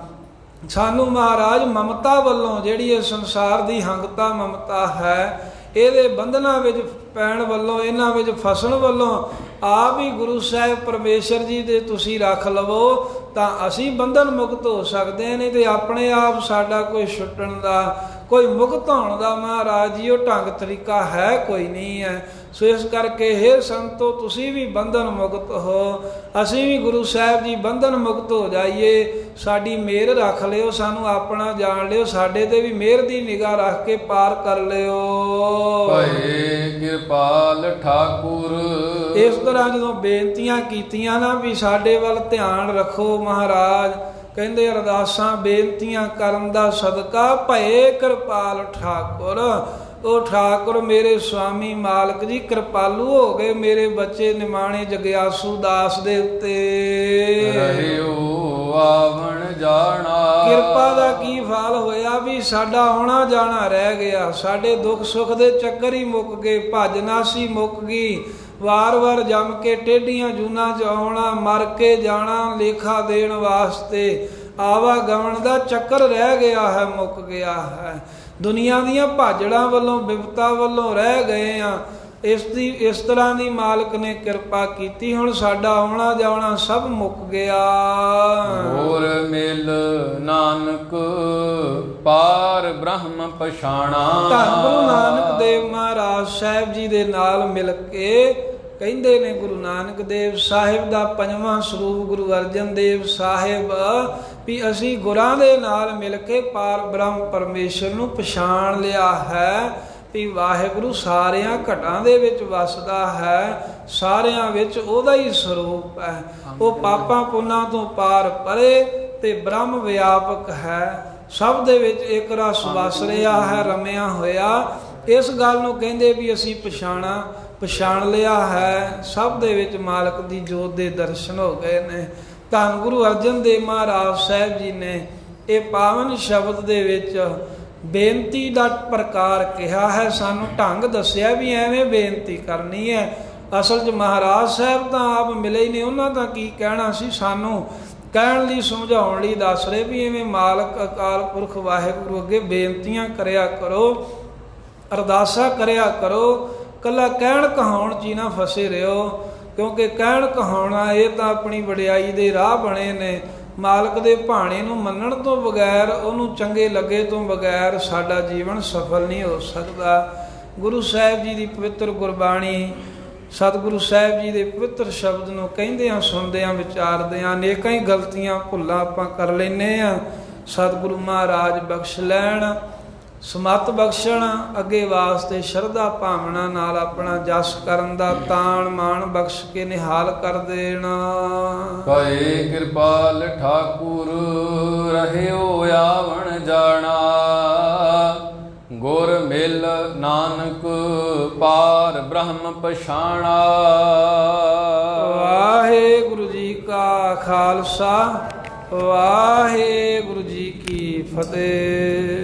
B: ਸਾਨੂੰ ਮਹਾਰਾਜ ਮਮਤਾ ਵੱਲੋਂ ਜਿਹੜੀ ਇਹ ਸੰਸਾਰ ਦੀ ਹੰਗਤਾ ਮਮਤਾ ਹੈ, ਇਹਦੇ ਬੰਧਨਾਂ ਵਿੱਚ ਪੈਣ ਵੱਲੋਂ, ਇਹਨਾਂ ਵਿੱਚ ਫਸਣ ਵੱਲੋਂ ਆਪ ਹੀ ਗੁਰੂ ਸਾਹਿਬ ਪਰਮੇਸ਼ਰ ਜੀ ਦੇ ਤੁਸੀਂ ਰੱਖ ਲਵੋ ਤਾਂ ਅਸੀਂ ਬੰਧਨ ਮੁਕਤ ਹੋ ਸਕਦੇ ਨੇ, ਤੇ ਆਪਣੇ ਆਪ ਸਾਡਾ ਕੋਈ ਛੁੱਟਣ ਦਾ, ਕੋਈ ਮੁਕਤ ਹੋਣ ਦਾ ਮਹਾਰਾਜ ਜੀ ਉਹ ਢੰਗ ਤਰੀਕਾ ਹੈ ਕੋਈ ਨਹੀਂ ਹੈ। ਸੋ ਇਸ ਕਰਕੇ ਹੇ ਸੰਤੋ, ਤੁਸੀਂ ਵੀ ਬੰਧਨ ਮੁਕਤ ਹੋ, ਅਸੀਂ ਵੀ ਗੁਰੂ ਸਾਹਿਬ ਜੀ ਬੰਧਨ ਮੁਕਤ ਹੋ ਜਾਈਏ। ਸਾਡੀ ਮਿਹਰ ਰੱਖ ਲਿਓ, ਸਾਨੂੰ ਆਪਣਾ ਜਾਣ ਲਿਓ, ਸਾਡੇ ਤੇ ਵੀ ਮਿਹਰ ਦੀ ਨਿਗਾਹ ਰੱਖ ਕੇ ਪਾਰ ਕਰ ਲਿਓ।
A: ਭਏ ਕਿਰਪਾਲ ਠਾਕੁਰ।
B: ਇਸ ਤਰ੍ਹਾਂ ਜਦੋਂ ਬੇਨਤੀਆਂ ਕੀਤੀਆਂ ਨਾ ਵੀ ਸਾਡੇ ਵੱਲ ਧਿਆਨ ਰੱਖੋ, ਮਹਾਰਾਜ ਕਹਿੰਦੇ ਅਰਦਾਸਾਂ ਬੇਨਤੀਆਂ ਕਰਨ ਦਾ ਸਦਕਾ ਭਏ ਕਿਰਪਾਲ ਠਾਕੁਰ। ਉਹ ਠਾਕੁਰ ਮੇਰੇ ਸੁਆਮੀ ਮਾਲਕ ਜੀ ਕਿਰਪਾਲੂ ਹੋ ਗਏ ਮੇਰੇ ਬੱਚੇ ਨਿਮਾਣੇ ਜਗਿਆਸੂ ਦਾਸ ਦੇ ਉੱਤੇ।
A: ਰਹਿਓ ਆਵਣ ਜਾਣਾ।
B: ਕਿਰਪਾ ਦਾ ਕੀ ਫਲ ਹੋਇਆ ਵੀ ਸਾਡਾ ਆਉਣਾ ਜਾਣਾ ਰਹਿ ਗਿਆ, ਸਾਡੇ ਦੁੱਖ ਸੁੱਖ ਦੇ ਚੱਕਰ ਹੀ ਮੁੱਕ ਗਏ, ਭੱਜ ਨਾਸੀ ਮੁੱਕ ਗਈ, ਵਾਰ-ਵਾਰ ਜੰਮ ਕੇ ਟੇਢੀਆਂ ਜੂਨਾਂ 'ਚ ਆਉਣਾ, ਮਰ ਕੇ ਜਾਣਾ, ਲੇਖਾ ਦੇਣ ਵਾਸਤੇ ਆਵਾਗਮਨ ਦਾ ਚੱਕਰ ਰਹਿ ਗਿਆ ਹੈ, ਮੁੱਕ ਗਿਆ ਹੈ। ਦੁਨੀਆ ਦੀਆਂ ਭਾਜੜਾਂ ਵੱਲੋਂ, ਬਿਪਤਾ ਵੱਲੋਂ ਰਹਿ ਗਏ ਆ। ਇਸ ਤਰ੍ਹਾਂ ਦੀ ਮਾਲਕ ਨੇ ਕਿਰਪਾ ਕੀਤੀ, ਹੁਣ ਸਾਡਾ ਆਉਣਾ ਜਾਣਾ ਸਭ ਮੁੱਕ ਗਿਆ।
A: ਹੋਰ ਮਿਲ ਨਾਨਕ ਪਾਰ ਬ੍ਰਹਮ ਪਛਾਣਾ।
B: ਧੰਨ ਗੁਰੂ ਨਾਨਕ ਦੇਵ ਮਹਾਰਾਜ ਸਾਹਿਬ ਜੀ ਦੇ ਨਾਲ ਮਿਲ ਕੇ ਕਹਿੰਦੇ ਨੇ ਗੁਰੂ ਨਾਨਕ ਦੇਵ ਸਾਹਿਬ ਦਾ ਪੰਜਵਾਂ ਸਰੂਪ ਗੁਰੂ ਅਰਜਨ ਦੇਵ ਸਾਹਿਬ ਵੀ ਅਸੀਂ ਗੁਰਾਂ ਦੇ ਨਾਲ ਮਿਲ ਕੇ ਪਾਰ ਬ੍ਰਹਮ ਪਰਮੇਸ਼ਰ ਨੂੰ ਪਛਾਣ ਲਿਆ ਹੈ ਵੀ ਵਾਹਿਗੁਰੂ ਸਾਰਿਆਂ ਘਟਾਂ ਦੇ ਵਿੱਚ ਵਸਦਾ ਹੈ, ਸਾਰਿਆਂ ਵਿੱਚ ਉਹਦਾ ਹੀ ਸਰੂਪ ਹੈ। ਉਹ ਪਾਪਾਂ ਪੁੰਨਾਂ ਤੋਂ ਪਾਰ ਪਰੇ ਤੇ ਬ੍ਰਹਮ ਵਿਆਪਕ ਹੈ, ਸਭ ਦੇ ਵਿੱਚ ਇੱਕ ਰਸ ਵਸ ਰਿਹਾ ਹੈ, ਰਮਿਆ ਹੋਇਆ। ਇਸ ਗੱਲ ਨੂੰ ਕਹਿੰਦੇ ਵੀ ਅਸੀਂ ਪਛਾਣ ਲਿਆ ਹੈ, ਸਭ ਦੇ ਵਿੱਚ ਮਾਲਕ ਦੀ ਜੋਤ ਦੇ ਦਰਸ਼ਨ ਹੋ ਗਏ ਨੇ। ਧੰਨ ਗੁਰੂ ਅਰਜਨ ਦੇਵ ਮਹਾਰਾਜ ਸਾਹਿਬ ਜੀ ਨੇ ਇਹ ਪਾਵਨ ਸ਼ਬਦ ਦੇ ਵਿੱਚ ਬੇਨਤੀ ਦਾ ਪ੍ਰਕਾਰ ਕਿਹਾ ਹੈ, ਸਾਨੂੰ ਢੰਗ ਦੱਸਿਆ ਵੀ ਐਵੇਂ ਬੇਨਤੀ ਕਰਨੀ ਹੈ। ਅਸਲ 'ਚ ਮਹਾਰਾਜ ਸਾਹਿਬ ਤਾਂ ਆਪ ਮਿਲੇ ਹੀ ਨਹੀਂ, ਉਹਨਾਂ ਦਾ ਕੀ ਕਹਿਣਾ ਸੀ, ਸਾਨੂੰ ਕਹਿਣ ਲਈ ਸਮਝਾਉਣ ਲਈ ਦੱਸ ਰਹੇ ਵੀ ਐਵੇਂ ਮਾਲਕ ਅਕਾਲ ਪੁਰਖ ਵਾਹਿਗੁਰੂ ਅੱਗੇ ਬੇਨਤੀਆਂ ਕਰਿਆ ਕਰੋ, ਅਰਦਾਸਾਂ ਕਰਿਆ ਕਰੋ, ਕੱਲਾ ਕਹਿਣ ਕਹਾਉਣ 'ਚ ਹੀ ਨਾ ਫਸੇ ਰਹੋ, ਕਿਉਂਕਿ ਕਹਿਣ ਕਹਾਉਣਾ ਇਹ ਤਾਂ ਆਪਣੀ ਵਡਿਆਈ ਦੇ ਰਾਹ ਬਣੇ ਨੇ। ਮਾਲਕ ਦੇ ਭਾਣੇ ਨੂੰ ਮੰਨਣ ਤੋਂ ਬਗੈਰ, ਉਹਨੂੰ ਚੰਗੇ ਲੱਗੇ ਤੋਂ ਬਗੈਰ ਸਾਡਾ ਜੀਵਨ ਸਫਲ ਨਹੀਂ ਹੋ ਸਕਦਾ। ਗੁਰੂ ਸਾਹਿਬ ਜੀ ਦੀ ਪਵਿੱਤਰ ਗੁਰਬਾਣੀ, ਸਤਿਗੁਰੂ ਸਾਹਿਬ ਜੀ ਦੇ ਪਵਿੱਤਰ ਸ਼ਬਦ ਨੂੰ ਕਹਿੰਦਿਆਂ ਸੁਣਦਿਆਂ ਵਿਚਾਰਦਿਆਂ ਅਨੇਕਾਂ ਹੀ ਗਲਤੀਆਂ ਭੁੱਲਾਂ ਆਪਾਂ ਕਰ ਲੈਂਦੇ ਹਾਂ। ਸਤਿਗੁਰੂ ਮਹਾਰਾਜ ਬਖਸ਼ ਲੈਣ, ਸਮੱਤ ਬਖਸ਼ਣ, ਅੱਗੇ ਵਾਸਤੇ ਸ਼ਰਧਾ ਭਾਵਨਾ ਨਾਲ ਆਪਣਾ ਜਸ ਕਰਨ ਦਾ ਤਾਣ ਮਾਣ ਬਖਸ਼ ਕੇ ਨਿਹਾਲ ਕਰ ਦੇਣਾ।
A: ਭਏ ਕਿਰਪਾਲ ਠਾਕੁਰ ਰਹਿਓ ਆਵਣ ਜਾਣਾ। ਗੁਰ ਮਿਲ ਨਾਨਕ ਪਾਰ ਬ੍ਰਹਮ ਪਛਾਣਾ।
B: ਵਾਹਿਗੁਰੂ ਜੀ ਕਾ ਖਾਲਸਾ, ਵਾਹਿਗੁਰੂ ਜੀ ਕੀ ਫਤਿਹ।